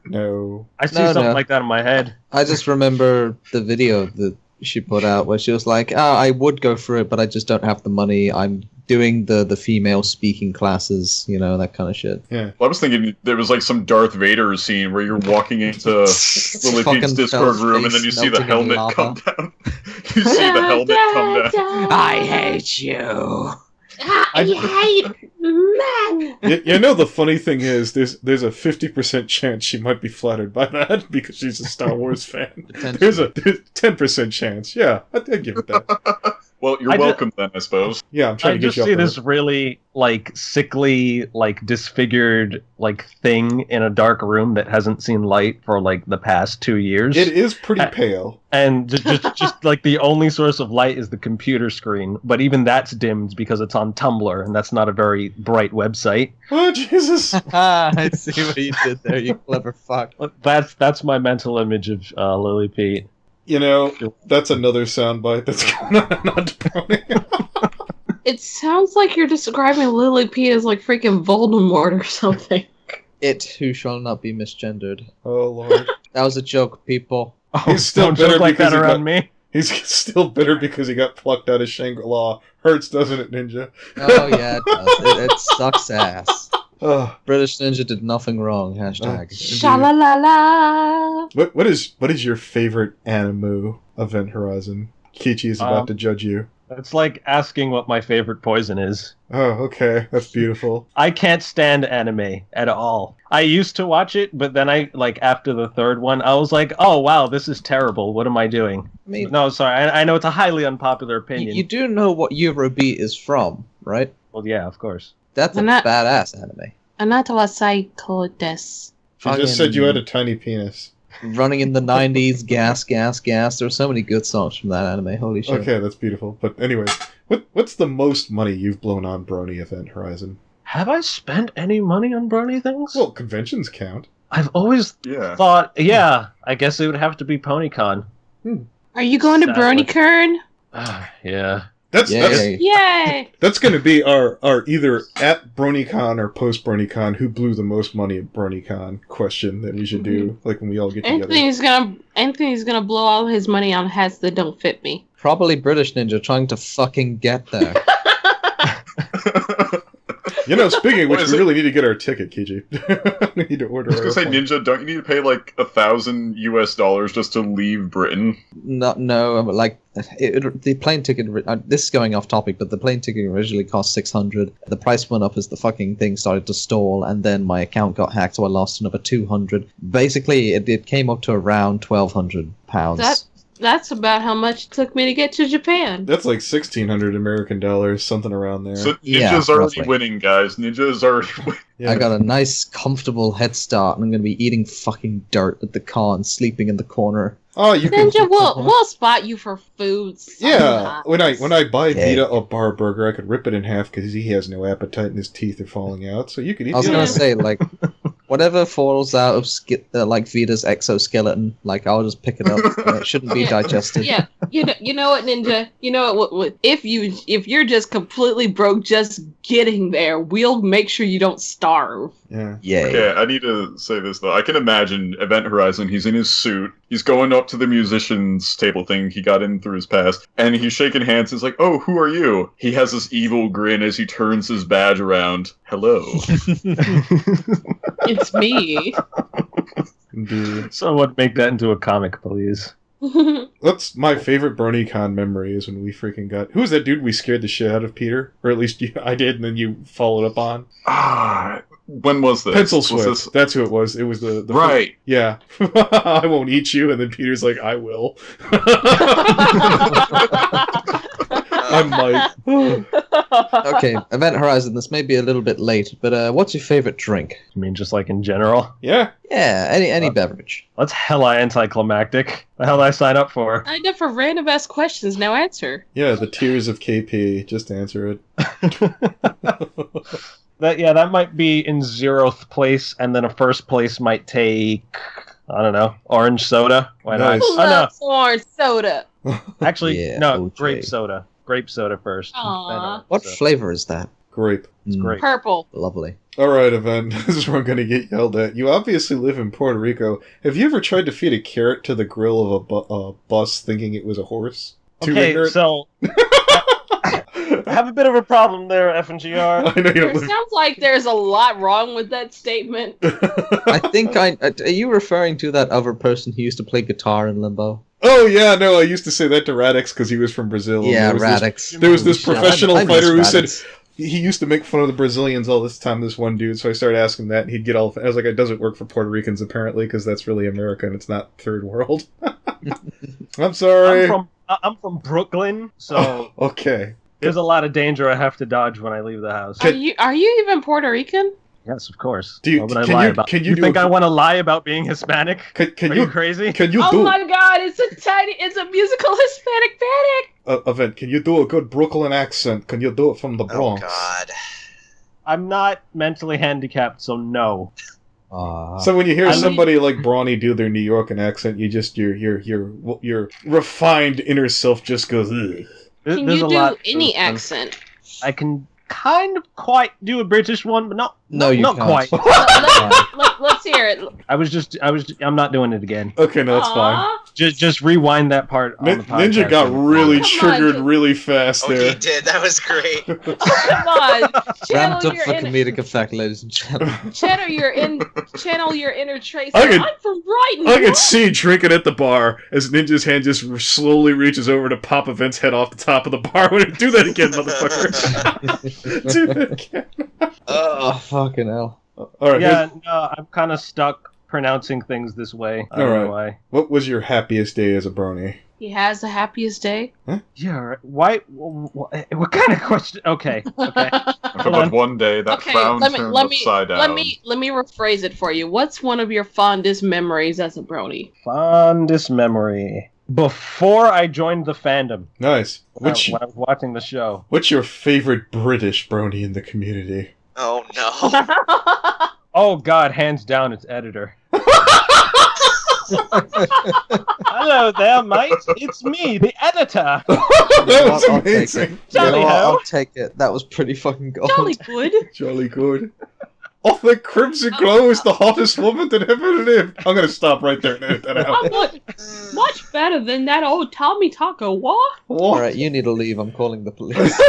No. I see something like that in my head. I just remember the video that she put out where she was like, I would go through it, but I just don't have the money. I'm doing the female speaking classes, that kind of shit. Yeah. Well, I was thinking there was, some Darth Vader scene where you're walking into Lily Fucking Pete's Discord Fell's room and then you face see the melting in helmet come lava. down. You see the helmet come down. I hate you. I hate men. The funny thing is, there's a 50% chance she might be flattered by that because she's a Star Wars fan. There's a 10% chance. Yeah, I'd give it that. Well, you're welcome then, I suppose. Yeah, I'm trying I to get just you up see there. this really sickly, disfigured thing in a dark room that hasn't seen light for the past 2 years. It is pretty pale. And just the only source of light is the computer screen, but even that's dimmed because it's on Tumblr, and that's not a very bright website. Oh Jesus! I see what you did there, you clever fuck. That's my mental image of Lily Pete. That's another soundbite that's going on Brony. It sounds like you're describing Lily Pete as freaking Voldemort or something. It who shall not be misgendered. Oh Lord. That was a joke, people. He's still Don't bitter joke like because that he around got- me. He's still bitter because he got plucked out of Shangri-La. Hurts, doesn't it, Ninja? Oh yeah, it does. It sucks ass. British Ninja did nothing wrong. Hashtag. Sha-la-la-la. What is your favorite anime, Event Horizon? Keychi is about to judge you. It's like asking what my favorite poison is. Oh, okay. That's beautiful. I can't stand anime at all. I used to watch it, but then after the third one, I was like, oh, wow, this is terrible. What am I doing? I mean, no, sorry. I know it's a highly unpopular opinion. you do know what Eurobeat is from, right? Well, yeah, of course. That's a badass anime. Anata wa saiko desu. She just said you had a tiny penis. Running in the 90s, gas. There were so many good songs from that anime. Holy shit. Okay, that's beautiful. But anyway, what's the most money you've blown on Brony Event Horizon? Have I spent any money on brony things? Well, conventions count. I've always thought, I guess it would have to be PonyCon. Are you going to BronyCon? Yeah. Yay! That's going to be our either at BronyCon or post BronyCon who blew the most money at BronyCon question that we should do, like when we all get together. Anthony's gonna blow all his money on hats that don't fit me. Probably British Ninja trying to fucking get there. Speaking of which, we really need to get our ticket, Keychi. We need to order. I was gonna say, Ninja, don't you need to pay like $1,000 just to leave Britain? No, the plane ticket. This is going off topic, but the plane ticket originally cost $600. The price went up as the fucking thing started to stall, and then my account got hacked, so I lost another $200. Basically, it came up to around £1,200. That's about how much it took me to get to Japan. That's like $1,600 American dollars, something around there. So Ninja's already winning, guys. Ninja's already winning. Yeah. I got a nice, comfortable head start, and I'm going to be eating fucking dirt at the con, sleeping in the corner. Oh, you Ninja, we'll spot you for food. Yeah, when I buy Vita a bar burger, I could rip it in half because he has no appetite and his teeth are falling out. So you could eat. I was going to say, whatever falls out of Vita's exoskeleton, I'll just pick it up. It shouldn't be digested. Yeah, you know what, Ninja? You know what? If you're just completely broke, just getting there, we'll make sure you don't starve. Yeah. Okay, I need to say this though. I can imagine Event Horizon. He's in his suit. He's going up to the musician's table thing he got in through his past, and he's shaking hands. He's like, "Oh, who are you?" He has this evil grin as he turns his badge around. Hello. It's me. Indeed. Someone make that into a comic, please. That's my favorite BronyCon memory is when we freaking got... Who was that dude we scared the shit out of, Peter? Or at least I did, and then you followed up on? When was this? Pencil Swift. That's who it was. It was the right. First, yeah. I won't eat you, and then Peter's like, I will. I might. Okay, Event Horizon, this may be a little bit late, but what's your favorite drink? You mean just like in general? Yeah. Yeah, any beverage. That's hella anticlimactic. The hell did I sign up for? I know for random ass questions, now answer. Yeah, the tears of KP. Just answer it. That might be in 0th place, and then a first place might take, I don't know, orange soda. Why Nice. not? Who loves orange soda? Actually, Yeah, no, OJ. grape soda. Grape soda first. Aww. What flavor is that? Grape. It's great. Purple. Lovely. Alright, Event. This is where I'm going to get yelled at. You obviously live in Puerto Rico. Have you ever tried to feed a carrot to the grill of a bus thinking it was a horse? Okay, so... I have a bit of a problem there, FNGR. I know you don't It live... sounds like there's a lot wrong with that statement. I think are you referring to that other person who used to play guitar in Limbo? Oh, yeah, no, I used to say that to Radix because he was from Brazil. Yeah, There Radix. was this professional I miss fighter who said... Radix. He used to make fun of the Brazilians all this time, this one dude, so I started asking that, and he'd get all... I was like, it doesn't work for Puerto Ricans, apparently, because that's really America, and it's not third world. I'm sorry. I'm from Brooklyn, so Okay. there's a lot of danger I have to dodge when I leave the house. Are you even Puerto Rican? Yes, of course. Why would I lie about? Can you think I want to lie about being Hispanic? Can Are you crazy? Can you Oh my god, it's a musical Hispanic panic! Event, can you do a good Brooklyn accent? Can you do it from the Bronx? Oh God. I'm not mentally handicapped, so no. So when you hear somebody like Brawny do their New York accent, you just your refined inner self just goes. Ugh. Can you do any accent? I can kind of quite do a British one, but not you not can't. quite. Let's hear it. I'm not doing it again. Okay, no, that's fine. Aw. Just rewind that part. On the podcast. Ninja got really Come on, triggered dude. really fast Oh, he there. did. That was great. Come on. Ramped Channel up your for inner, comedic effect, ladies and gentlemen. channel your inner Tracy. I could- I'm from Brighton. I can see drinking at the bar as Ninja's hand just slowly reaches over to pop Event's head off the top of the bar. Do that again, motherfucker. Do that again. Oh, fucking hell. Alright, Yeah, no, I'm kind of stuck pronouncing things this way. I don't know why. what was your happiest day as a brony? He has the happiest day. Yeah, right. Why? What kind of question? Okay. But one day that frown turns upside down. Let me rephrase it for you. What's one of your fondest memories as a brony? Fondest memory. Before I joined the fandom, Nice. when I was watching the show. What's your favorite British brony in the community? Oh no. Oh God, hands down, it's editor. Hello there, mate. It's me, the editor. That was I'll take amazing. it. Jolly You know what? hell. I'll take it. That was pretty fucking gold. Jolly good. Jolly good. Oh, the Crimson Glow is the hottest woman that ever lived. I'm gonna stop right there and edit that Oh, out. look, much better than that old Tommy Taco. What? Alright, you need to leave. I'm calling the police.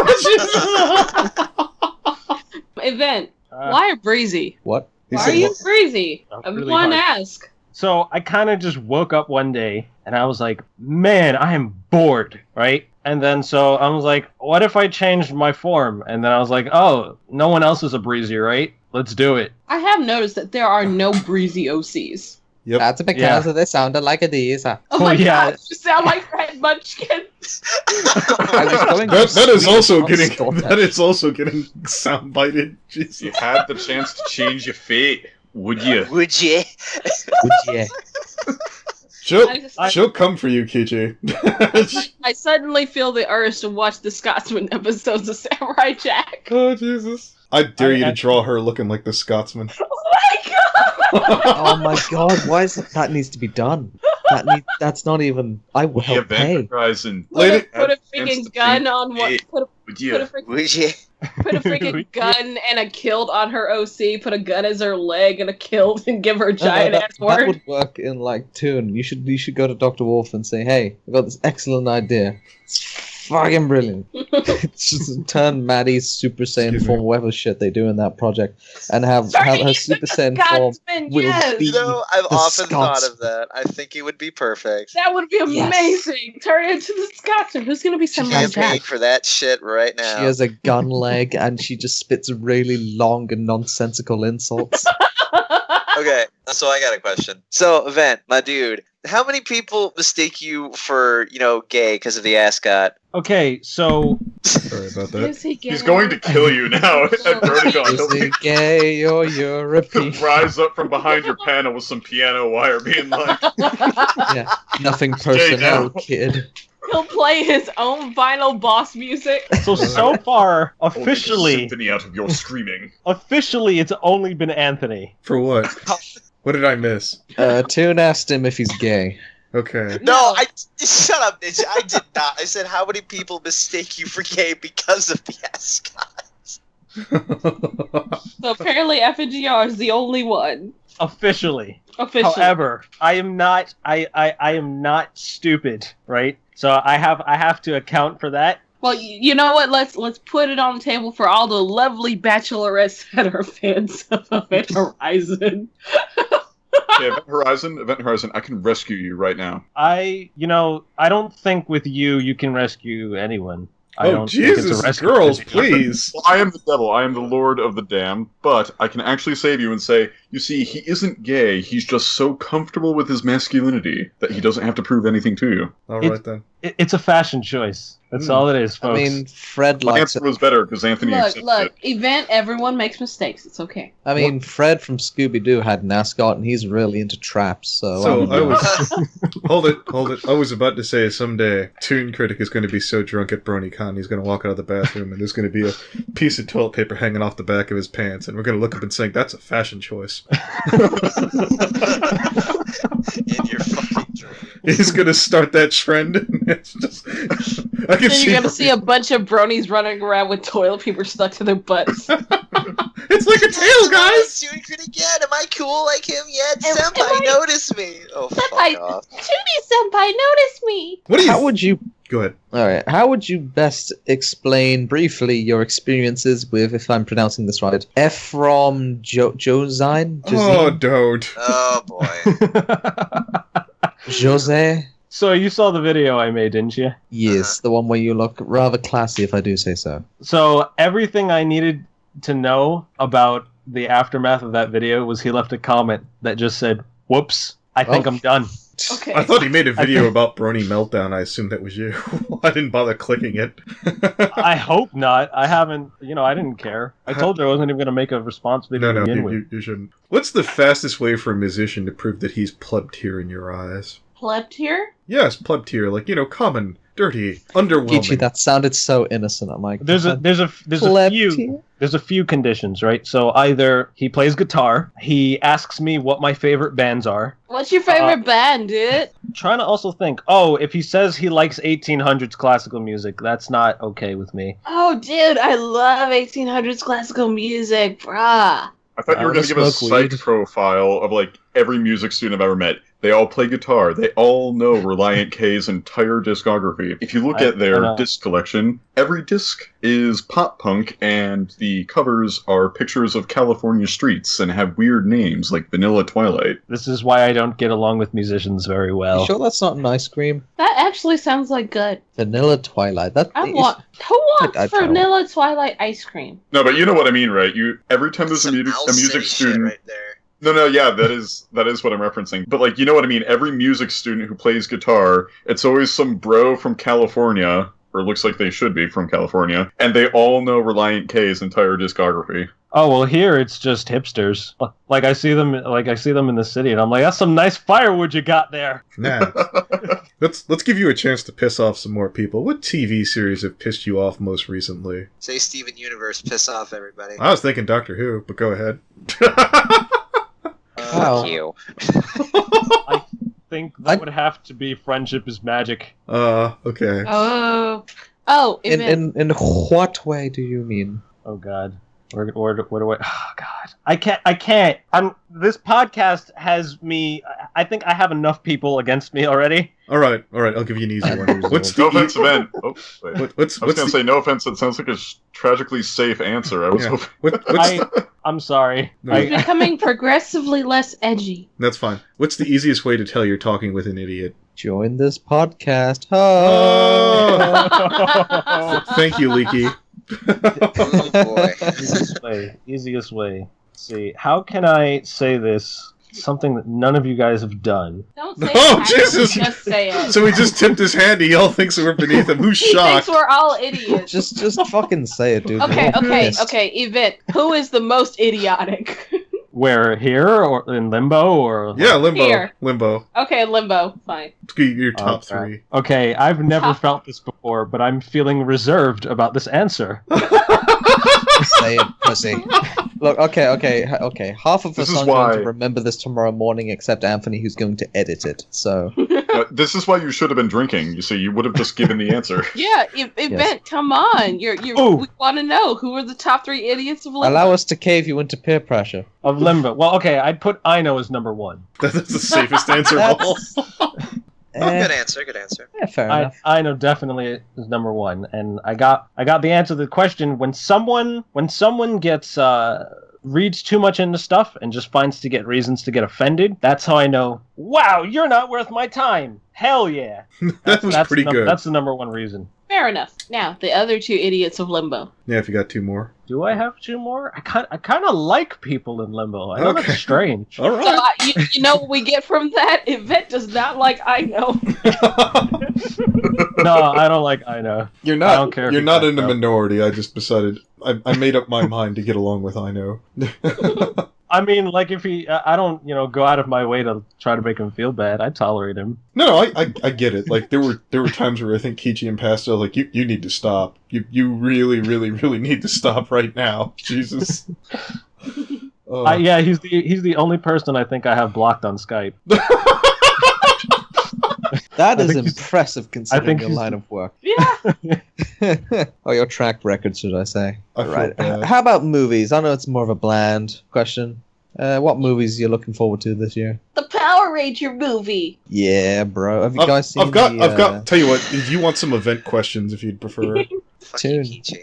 Event. Why are breezy? What? He Why said are you what? breezy? That's I really want to hard. ask. So I kind of just woke up one day and I was like, man, I am bored, right? And then so I was like, what if I changed my form? And then I was like, oh, no one else is a breezy, right? Let's do it. I have noticed that there are no breezy OCs. Yep. That's because they sounded like a these. Oh Oh, my yeah. god, you sound like Fred Munchkin. I was going to That is sweet also on getting Scottish. sound bited. Jesus. You had the chance to change your fate, would you? Would you? Would you? She'll come for you, Keychi. I suddenly feel the urge to watch the Scotsman episodes of Samurai Jack. Oh Jesus! I dare you to I- draw her looking like the Scotsman. Oh my god! Oh my god, why is that needs to be done? That's not even I will The help event pay. horizon. Put a Lady- freaking gun on one. Put Would a you? freaking Would you? Put a freaking gun and a kilt on her OC, put a gun as her leg and a kilt and give her a giant ass that word. would work in like Toon. You should go to Dr. Wolf and say, hey, I got this excellent idea. It's fucking brilliant. It's just turn Maddie's Super Saiyan Excuse me. form, whatever shit they do in that project, and have her Super Saiyan form Scotsman, will yes! be You know, I've the often thought Scots. of that. I think it would be perfect. That would be Yes. amazing. Turn it into the Scotsman. Who's gonna be Samurai Campaign Jack? for that shit right now. She has a gun leg and she just spits really long and nonsensical insults. Okay, so I got a question. So, Event, my dude, how many people mistake you for, gay because of the ascot? Okay, so Sorry about that. Is he gay? He's going to kill you now at Vertigon. Is he gay or European? He'll rise up from behind your panel with some piano wire being like, Yeah, nothing Stay personnel, down. kid. He'll play his own vinyl boss music. so far, "I'll make a officially, symphony out of your screaming." it's only been Anthony. For what? What did I miss? Toon asked him if he's gay. Okay. No, shut up, bitch. I did not. I said, how many people mistake you for gay because of the ascot? So apparently FNGR is the only one. Officially. Officially. However, I am not stupid, right? So I have to account for that. Well, you know what? Let's put it on the table for all the lovely bachelorettes that are fans of Event Horizon. Okay, Event Horizon, I can rescue you right now. I don't think with you can rescue anyone. I Oh don't think it's a Jesus, rescue girls, mission. please! Well, I am the devil. I am the lord of the damned. But I can actually save you and say, you see, he isn't gay. He's just so comfortable with his masculinity that he doesn't have to prove anything to you. All right then. It's a fashion choice. That's all it is, I folks. mean, Fred My likes answer it. was better because Anthony accepted Look, it. Event, everyone makes mistakes. It's okay. I mean, Fred from Scooby-Doo had an ascot, and he's really into traps, so... So don't I know. was hold it. I was about to say someday Toon Kritic is going to be so drunk at BronyCon he's going to walk out of the bathroom and there's going to be a piece of toilet paper hanging off the back of his pants and we're going to look up and think that's a fashion choice. dreams. In your fucking dream. He's gonna start that trend. It's just, I can Then see. you're gonna see a bunch of bronies running around with toilet paper stuck to their butts. It's like a tail, guys. Toon Kritic yet? Am I cool like him yet? Am Senpai, I- notice me. Oh, Senpai, fuck off. Toonie-senpai, notice me! What do you? How would you? Go ahead. All right. How would you best explain briefly your experiences with, if I'm pronouncing this right, HoriXZ0n Oh, don't. Oh, boy. Jose? So you saw the video I made, didn't you? Yes, the one where you look rather classy, if I do say so. So everything I needed to know about the aftermath of that video was he left a comment that just said, "Whoops, I think Oh. I'm done." Okay. I thought he made a video about Brony Meltdown. I assumed that was you. I didn't bother clicking it. I hope not. I haven't, I didn't care. I told you I wasn't even going to make a response video No, to begin with. you shouldn't. What's the fastest way for a musician to prove that he's pleb tier in your eyes? Pleb tier? Yes, pleb tier, like, common, dirty, underwhelming. Keychi, that sounded so innocent. I'm like, There's a few conditions, right? So either he plays guitar, he asks me what my favorite bands are. What's your favorite band, dude? Trying to also think, if he says he likes 1800s classical music, that's not okay with me. Oh, dude, I love 1800s classical music, brah. I thought you were going to give a psych profile of, like, every music student I've ever met. They all play guitar. They all know Reliant K's entire discography. If you look at their disc collection, every disc is pop punk, and the covers are pictures of California streets and have weird names like Vanilla Twilight. This is why I don't get along with musicians very well. You sure that's not an ice cream? That actually sounds like good. Vanilla Twilight. Who Who wants vanilla Twilight ice cream? No, but you know what I mean, right? Every time there's a music student... Right there. No, yeah, that is what I'm referencing. But, like, you know what I mean? Every music student who plays guitar, it's always some bro from California, or looks like they should be from California, and they all know Reliant K's entire discography. Oh, well, here it's just hipsters. Like I see them in the city, and I'm like, that's some nice firewood you got there. Nah. Let's give you a chance to piss off some more people. What TV series have pissed you off most recently? Say Steven Universe, piss off everybody. I was thinking Doctor Who, but go ahead. Fuck you. I think that would have to be Friendship is Magic. Okay. In what way do you mean? Oh, God. Where do I... Oh, God. I can't. This podcast has me... I think I have enough people against me already. All right. I'll give you an easy one. What's No offense, Ben. Oh, wait. I was going to say no offense. It sounds like a tragically safe answer. I was hoping... I'm sorry. No. It's becoming progressively less edgy. That's fine. What's the easiest way to tell you're talking with an idiot? Join this podcast. Thank you, Leaky. Oh, boy. Easiest way. Let's see. How can I say this? Something that none of you guys have done. Don't say Oh, it. Jesus! Just say it. So he just tipped his hand. He all thinks we're beneath him. Who's He shocked? thinks we're all idiots. Just fucking say it, dude. Okay, We're pissed. Event. Who is the most idiotic? Where? Here? Or in Limbo? Or Yeah, Limbo. Here. Limbo. Okay, Limbo. Fine. Your top Okay. three. Okay, I've never felt this before, but I'm feeling reserved about this answer. Say it, pussy. Look, okay. Half of This us is aren't going why- to remember this tomorrow morning, except Anthony, who's going to edit it. So This is why you should have been drinking. You see, you would have just given the answer. Yeah, Event, come on. Oh. We want to know who are the top 3 idiots of Limbo. allow us to cave you into peer pressure. Of Limbo. Well, okay, I'd put Aino as number 1. That's the safest answer of all. Good answer, good answer. Yeah, fair enough. Aino definitely is number 1, and I got the answer to the question. When someone gets reads too much into stuff and just finds to get reasons to get offended, that's how I know, wow, you're not worth my time. Hell yeah. That was pretty good. That's the number 1 reason. Fair enough. Now, the other 2 idiots of Limbo. Yeah, if you got 2 more. Do I have 2 more? I kind of like people in Limbo. I know Okay. that's strange. All right. So, you know what we get from that? Event does not like I know. No, I don't like Aino. You're I not. don't care if You're you not fucked in the up. minority. I just decided. I made up my mind to get along with I know. I mean, like, if he... I don't, go out of my way to try to make him feel bad. I tolerate him. No, I get it. Like there were times where I think Keychi and Pastel like you need to stop. You really really really need to stop right now. Jesus. Yeah, he's the only person I think I have blocked on Skype. That is impressive considering your he's- line of work. Yeah. Or your track record, should I say. I feel Right. bad. How about movies? I know it's more of a bland question. What movies are you looking forward to this year? The Power Ranger movie. Yeah, bro. Have you guys seen I've got. Tell you what. If you want some event questions, if you'd prefer. Fuck you, Toon. Keychi.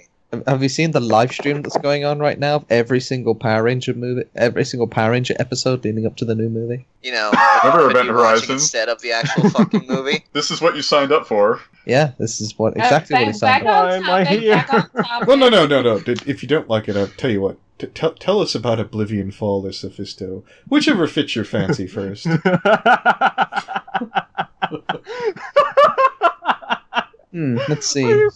Have you seen the live stream that's going on right now of every single Power Ranger movie, every single Power Ranger episode leading up to the new movie? You know, Remember what Event you're watching Horizon? instead of the actual fucking movie. This is what you signed up for. Yeah, this is what exactly what he signed back up. on Why am I topic, here? back on topic. Well, no. If you don't like it, I'll tell you what. Tell us about Oblivion Fall or Sophisto. Whichever fits your fancy first. Let's see.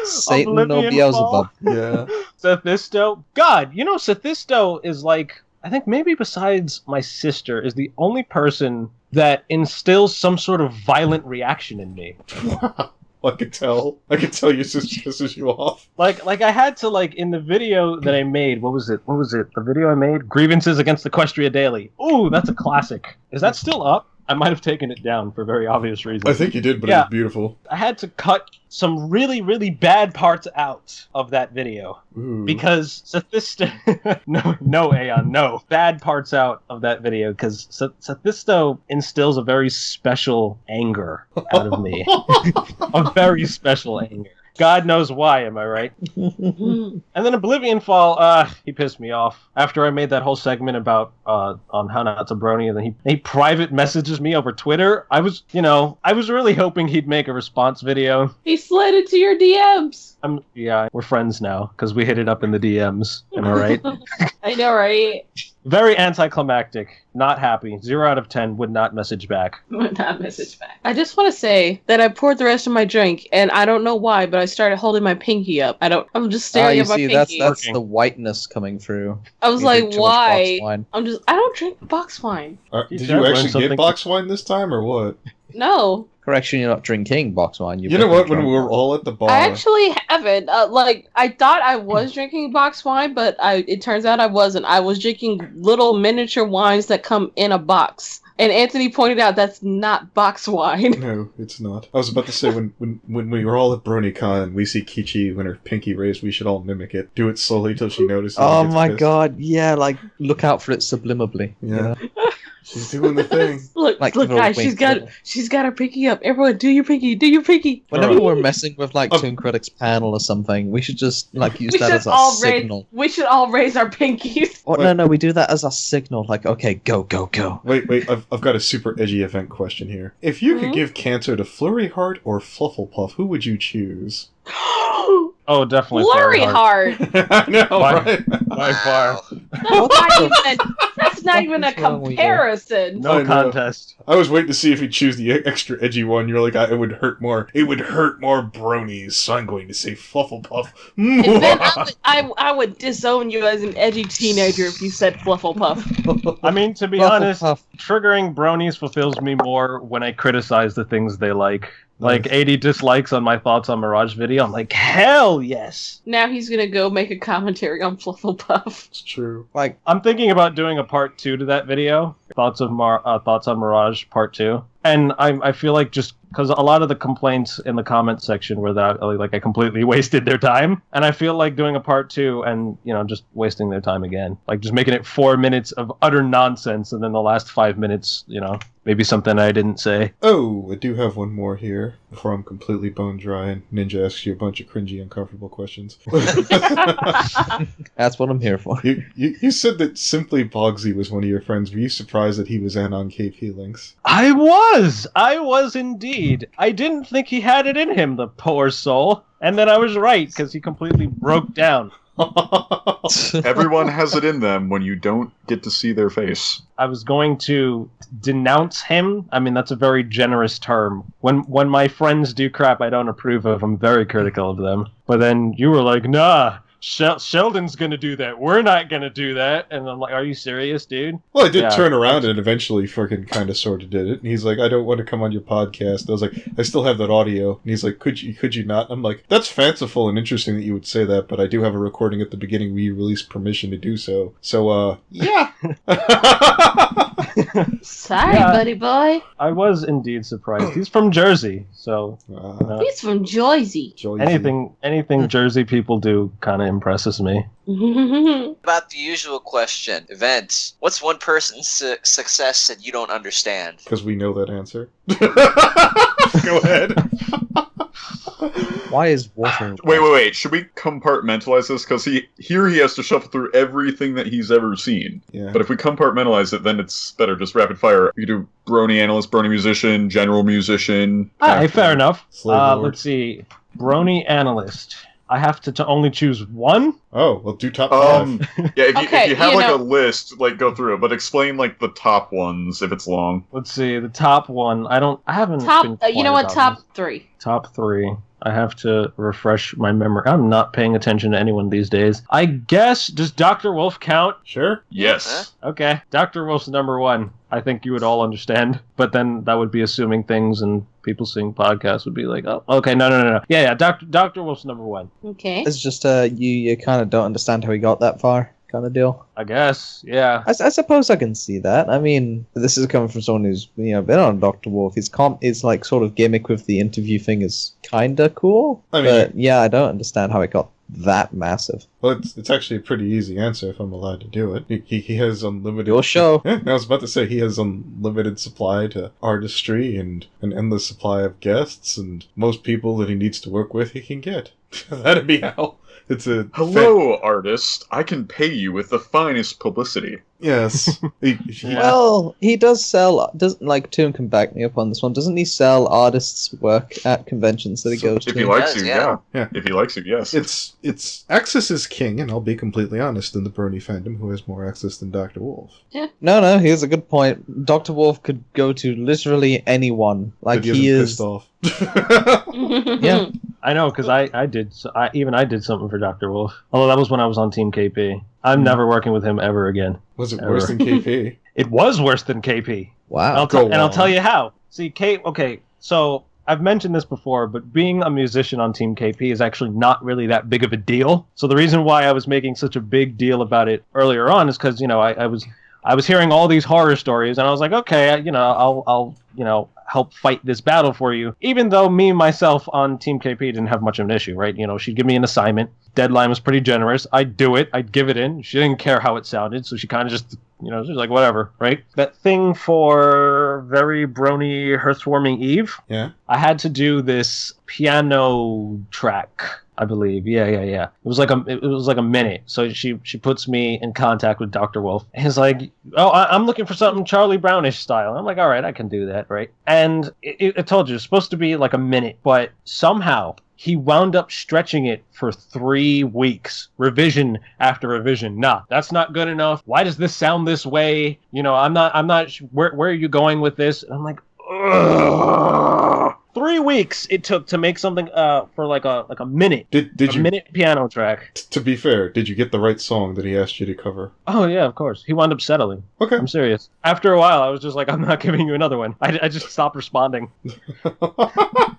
Satan or Oblivion Beelzebub? Yeah. Sophisto. God, you know, Sophisto is like, I think maybe besides my sister, is the only person that instills some sort of violent reaction in me. Wow. I could tell. Your sister pisses you off. Like I had to, like, in the video that I made, what was it? The video I made? Grievances Against Equestria Daily. Ooh, that's a classic. Is that still up? I might have taken it down for very obvious reasons. I think you did, but it Yeah. was beautiful. I had to cut some really, really bad parts out of that video. Ooh. Because Sophisto... no, Aeon, no. Bad parts out of that video, because Sophisto instills a very special anger out of me. A very special anger. God knows why, am I right? And then Oblivion Fall, he pissed me off. After I made that whole segment about on how not to brony, and then he private messages me over Twitter. I was really hoping he'd make a response video. He slid into your DMs. Yeah, we're friends now, because we hit it up in the DMs. Am I right? I know, right? Very anticlimactic. Not happy. 0 out of 10 would not message back. Would not message back. I just want to say that I poured the rest of my drink, and I don't know why, but I started holding my pinky up. I'm just staring at my pinky. That's Working. the whiteness coming through. I was You like, drink too much why? box wine. I don't drink box wine. Did You you learn actually get something. box wine this time, or what? No. Correction, you're not drinking box wine. You know what? When we were all at the bar, I actually haven't. I thought I was drinking box wine, but it turns out I wasn't. I was drinking little miniature wines that come in a box. And Anthony pointed out that's not box wine. no, it's not. I was about to say when we were all at BronyCon and we see Keychi when her pinky raised, we should all mimic it. Do it slowly till she notices. Oh and gets my pissed. god, yeah, like look out for it subliminally. you Yeah. know? She's doing the thing. Look, Like look, little guys, wink, little- she's got her pinky up. Everyone, do your pinky, do your pinky. Whenever Alright. we're messing with like Oh. Toon Kritic's panel or something, we should just like use We that should as our all signal. we should all raise our pinkies. Oh, no, we do that as our signal. Like, okay, go, go, go. Wait, I've got a super edgy event question here. If you could Mhm. give cancer to Flurry Heart or Flufflepuff, who would you choose? Oh, definitely. Blurry Hard. heart. I know, By- right? By far. That's not even a wrong with you? comparison. No I know. contest. I was waiting to see if he'd choose the extra edgy one. You're like, it would hurt more. It would hurt more bronies, so I'm going to say Flufflepuff. And then I would disown you as an edgy teenager if you said Flufflepuff. I mean, to be Flufflepuff. honest, triggering bronies fulfills me more when I criticize the things they like. Like Nice. 80 dislikes on my Thoughts on Mirage video. I'm like, hell yes! Now he's gonna go make a commentary on Flufflepuff. It's true. Like, I'm thinking about doing a part 2 to that video. Thoughts on Mirage part 2. And I feel like just because a lot of the complaints in the comment section were that like I completely wasted their time, and I feel like doing a part 2 and just wasting their time again, like just making it 4 minutes of utter nonsense, and then the last 5 minutes, maybe something I didn't say. Oh, I do have one more here before I'm completely bone dry and Ninja asks you a bunch of cringy, uncomfortable questions. that's what I'm here for. You said that Simply Bogsy was one of your friends. Were you surprised that he was Anon KP Links? I was indeed. I didn't think he had it in him, the poor soul. And then I was right, because he completely broke down. Everyone has it in them when you don't get to see their face. I was going to denounce him. I mean, that's a very generous term. When my friends do crap I don't approve of, I'm very critical of them. But then you were like, nah, Sheldon's gonna do that. We're not gonna do that. And I'm like, are you serious, dude? Well, I did turn around and eventually freaking kind of sort of did it. And he's like, I don't want to come on your podcast. And I was like, I still have that audio. And he's like, could you not? I'm like, that's fanciful and interesting that you would say that, but I do have a recording at the beginning where you released permission to do so. So, yeah. Sorry, buddy boy. I was indeed surprised. He's from Jersey, so he's from Jersey. Anything Jersey people do kind of impresses me. About the usual question, events. What's one person's success that you don't understand? Because we know that answer. Go ahead. Why is water... Wait. Should we compartmentalize this? Because he has to shuffle through everything that he's ever seen. Yeah. But if we compartmentalize it, then it's better just rapid fire. You do brony analyst, brony musician, general musician. Hey, fair enough. Slave Let's see. Brony analyst. I have to only choose one? Oh, well, do top 5. Yeah, if you have a list, go through it, but explain the top ones if it's long. Let's see, the top one. I haven't. Top. You know what? Top 3. Top 3. I have to refresh my memory. I'm not paying attention to anyone these days. I guess, does Dr. Wolf count? Sure. Yes. Okay. Dr. Wolf's number 1. I think you would all understand. But then that would be assuming things, and people seeing podcasts would be like, oh, okay, no. Yeah, Dr. Wolf's number 1. Okay. It's just you kind of don't understand how he got that far, kind of deal. I guess, yeah. I suppose I can see that. I mean, this is coming from someone who's been on Dr. Wolf. His sort of gimmick with the interview thing is kind of cool. But yeah, I don't understand how it got that massive. Well, it's actually a pretty easy answer if I'm allowed to do it. He has unlimited... Your show. Yeah, I was about to say he has unlimited supply to artistry and an endless supply of guests, and most people that he needs to work with he can get. That'd be how... Hello, artist. I can pay you with the finest publicity. Yes. Well, he does sell... Toon can back me up on this one. Doesn't he sell artists' work at conventions that he goes to? If he likes you, yeah. If he likes you, yes. It's access is king, and I'll be completely honest, in the brony fandom, who has more access than Dr. Wolf. Yeah. No, here's a good point. Dr. Wolf could go to literally anyone. He is pissed off. Yeah. I know, because I did something for Dr. Wolf. Although that was when I was on Team KP. I'm never working with him ever again. Was it worse than KP? It was worse than KP. Wow. I'll tell you how. See, so I've mentioned this before, but being a musician on Team KP is actually not really that big of a deal. So the reason why I was making such a big deal about it earlier on is because, I was hearing all these horror stories, and I was like, okay, I'll help fight this battle for you. Even though me myself on Team KP didn't have much of an issue, right? She'd give me an assignment. Deadline was pretty generous. I'd do it. I'd give it in. She didn't care how it sounded, so she kind of just, she's like, whatever, right? That thing for very brony Hearthwarming Eve. Yeah. I had to do this piano track, I believe. Yeah. It was like a minute. So she puts me in contact with Dr. Wolf. And he's like, oh, I'm looking for something Charlie Brownish style. I'm like, all right, I can do that, right? And I told you, it's supposed to be like a minute, but somehow he wound up stretching it for 3 weeks, revision after revision. Nah, that's not good enough. Why does this sound this way? I'm not. Where are you going with this? And I'm like, ugh. 3 weeks it took to make something for like a minute. Did you minute piano track? To be fair, did you get the right song that he asked you to cover? Oh yeah, of course. He wound up settling. Okay, I'm serious. After a while, I was just like, I'm not giving you another one. I just stopped responding.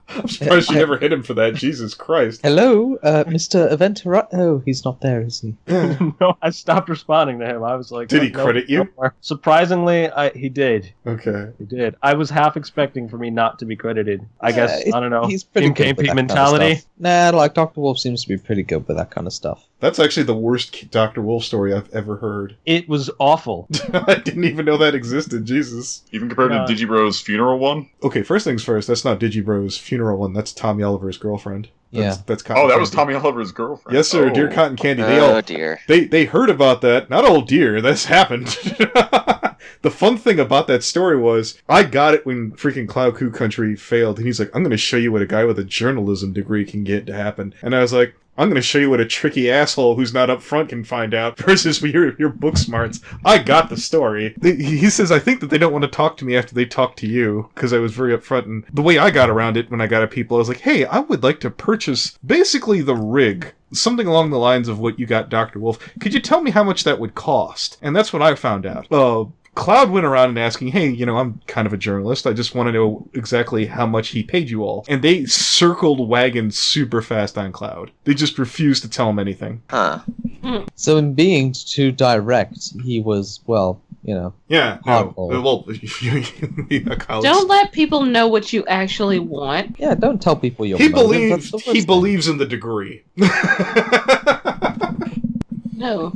I'm surprised you never hit him for that. Jesus Christ. Hello, Mr. Event Horizon. Oh, he's not there, is he? No, I stopped responding to him. I was like, did he credit you? No. Surprisingly, he did. Okay. He did. I was half expecting for me not to be credited. I guess, I don't know. He's pretty good with that mentality. Kind of stuff. Nah, Dr. Wolf seems to be pretty good with that kind of stuff. That's actually the worst Dr. Wolf story I've ever heard. It was awful. I didn't even know that existed. Jesus. Even compared to Digibro's funeral one? Okay, first things first, that's not Digibro's funeral one. That's Tommy Oliver's girlfriend. That's Cotton That Candy. was Tommy Oliver's girlfriend. Yes, sir. Dear Cotton Candy. Dear. They heard about that. Not oh dear. This happened. The fun thing about that story was, I got it when freaking Cloud Coup Country failed, and he's like, I'm going to show you what a guy with a journalism degree can get to happen. And I was like, I'm going to show you what a tricky asshole who's not up front can find out versus your book smarts. I got the story. He says, I think that they don't want to talk to me after they talk to you, because I was very upfront. And the way I got around it when I got at people, I was like, hey, I would like to purchase basically the rig. Something along the lines of what you got, Dr. Wolf. Could you tell me how much that would cost? And that's what I found out. Cloud went around and asking, hey, I'm kind of a journalist. I just want to know exactly how much he paid you all. And they circled wagons super fast on Cloud. They just refused to tell him anything. Huh. So in being too direct, he was, Yeah, hardball. Don't let people know what you actually want. Yeah, don't tell people your He motive. That's the worst thing. believes in the degree. No.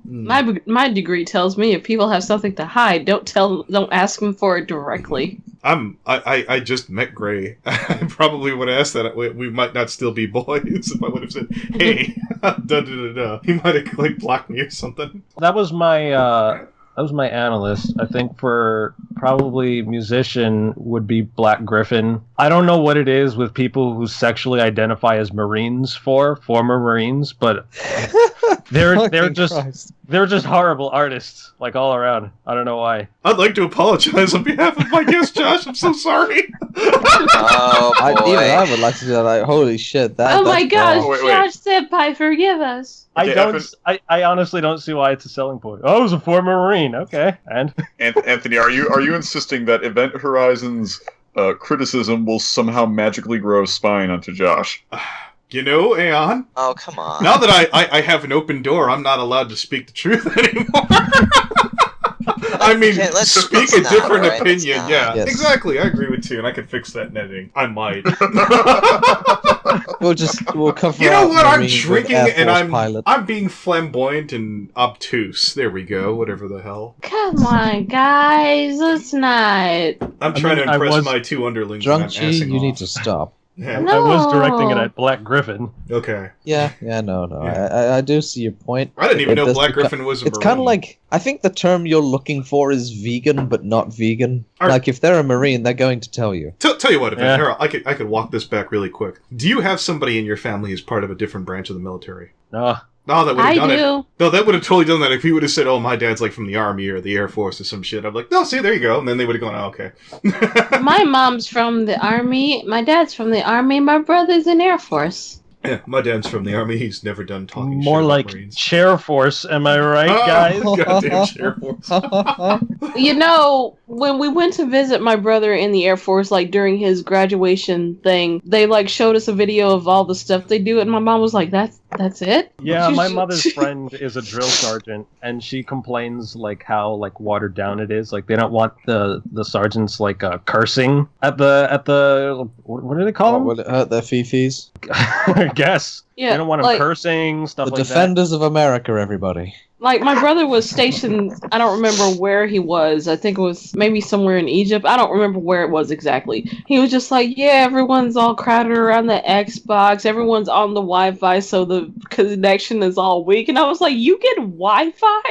My degree tells me if people have something to hide, don't ask them for it directly. I just met Gray. I probably would have asked that. We might not still be boys if I would have said, hey, da-da-da-da. He might have, blocked me or something. That was my analyst. I think for probably musician would be Black Griffin. I don't know what it is with people who sexually identify as Marines former Marines, but they're just horrible artists, all around. I don't know why. I'd like to apologize on behalf of my guest, Josh. I'm so sorry. Oh, boy. Even I would like to do that. Holy shit! Oh my gosh, wrong. Wait. Josh Senpai, forgive us. I honestly don't see why it's a selling point. Oh, I was a former Marine. Okay, and Anthony, are you insisting that Event Horizon's criticism will somehow magically grow spine onto Josh? Aeon, Oh, come on. now that I have an open door, I'm not allowed to speak the truth anymore. I mean, Okay, let's speak not, a different alright? Let's opinion. not. Yeah, Yes. exactly. I agree with you, and I could fix that netting. I might. We'll cover. You know out what? I'm Marines with drinking, Air and Force pilot. I'm being flamboyant and obtuse. There we go. Whatever the hell. Come on, guys, let's not. I'm trying to I impress was- my two underlings. Drunk and G, I'm assing you off. need to stop. Yeah. I was directing it No. at Black Griffin. Okay. No. Yeah. I do see your point. I didn't even It know does Black become- Griffin was a It's kind of Marine. like, I think the term you're looking for is vegan, but not vegan. Like, if they're a Marine, they're going to tell you. Tell you what, Yeah. Harold, I could walk this back really quick. Do you have somebody in your family who's part of a different branch of the military? No, No, that would have I done it. do. No, that would have totally done that if he would have said, "Oh, my dad's from the Army or the Air Force or some shit." I'm like, "No, see, there you go," and then they would have gone, "Oh, okay." My mom's from the Army. My dad's from the Army. My brother's in Air Force. Yeah, my dad's from the Army. He's never done talking. more shit like about Marines. Chair Force. Am I right, Oh, guys? goddamn Air Force. When we went to visit my brother in the Air Force, during his graduation thing, they showed us a video of all the stuff they do, and my mom was like, "That's it?" Yeah, my mother's friend is a drill sergeant, and she complains how watered down it is. They don't want the sergeants cursing at the what do they call them? Will it hurt their fifis? I guess. Yeah, They don't want them cursing, stuff The like defenders of America, everybody. my brother was stationed, I don't remember where he was. I think it was maybe somewhere in Egypt. I don't remember where it was exactly. He was just everyone's all crowded around the Xbox. Everyone's on the Wi-Fi, so the connection is all weak. And I was like, you get Wi-Fi?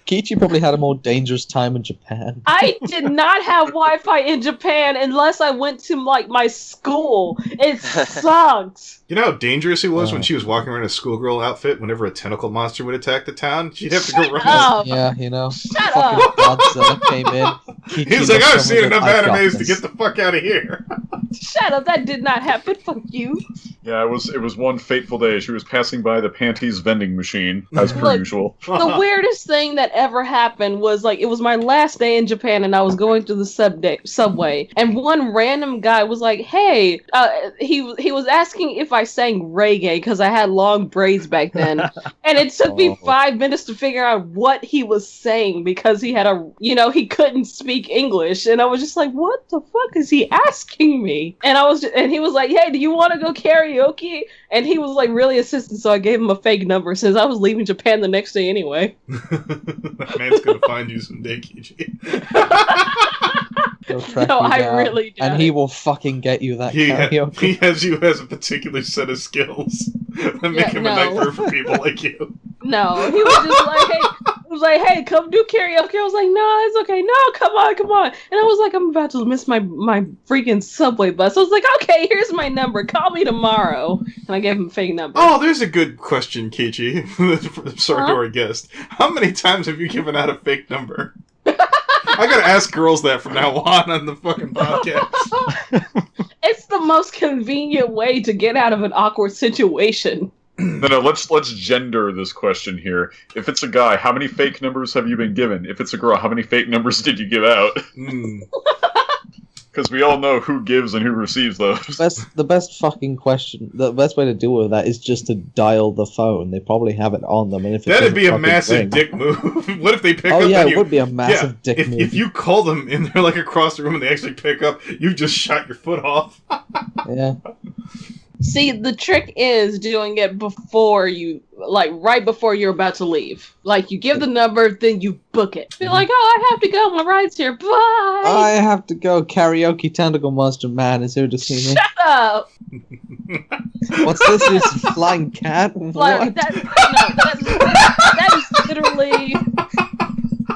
Keychi probably had a more dangerous time in Japan. I did not have Wi-Fi in Japan unless I went to my school. It sucked. You know how dangerous it was when she was walking around in a schoolgirl outfit whenever a tentacle monster would attack the town? She'd have to go run. up. Yeah, Shut fucking up. Godzilla came in. Keychi He's like, looked I've over seen and enough "I got animes to this." get the fuck out of here. Shut up. That did not happen. Fuck you. Yeah, it was one fateful day. She was passing by the panties vending machine, as per Look, usual. The weirdest thing that ever happened was it was my last day in Japan and I was going through the subway and one random guy was like, hey, he was asking if I sang reggae because I had long braids back then. And it took me 5 minutes to figure out what he was saying because he had he couldn't speak English. And I was just like, what the fuck is he asking me? And he was like, hey, do you want to go karaoke? And he was really insistent, so I gave him a fake number since I was leaving Japan the next day anyway. That man's gonna find you someday, Keychi. He'll track No, you I down, really and don't. he will fucking get you that karaoke. He has you as a particular set of skills that make him a nightmare for people like you. No, he was just like, hey, was like, hey, come do karaoke. I was like, no, it's okay. No, come on. And I was like, I'm about to miss my freaking subway bus. I was like, okay, here's my number. Call me tomorrow. And I gave him a fake number. Oh, there's a good question, Keychi. Sorry to our guest. How many times have you given out a fake number? I gotta ask girls that from now on the fucking podcast. It's the most convenient way to get out of an awkward situation. No, let's gender this question here. If it's a guy, how many fake numbers have you been given? If it's a girl, how many fake numbers did you give out? Because we all know who gives and who receives those. The best fucking question, the best way to deal with that is just to dial the phone. They probably have it on them. And if that'd be a massive dick move. What if they pick up? Oh yeah, it would be a massive dick move. If you call them and they're like across the room and they actually pick up, you've just shot your foot off. Yeah. See, the trick is doing it before you, like, right before you're about to leave. Like, you give the number, then you book it. Be like, oh, I have to go, my ride's here, bye! I have to go, karaoke tentacle monster man is here to see me. Shut up! What's this, this flying cat? What? That is literally...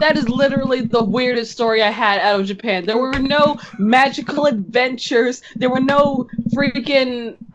That is literally the weirdest story I had out of Japan. There were no magical adventures. There were no freaking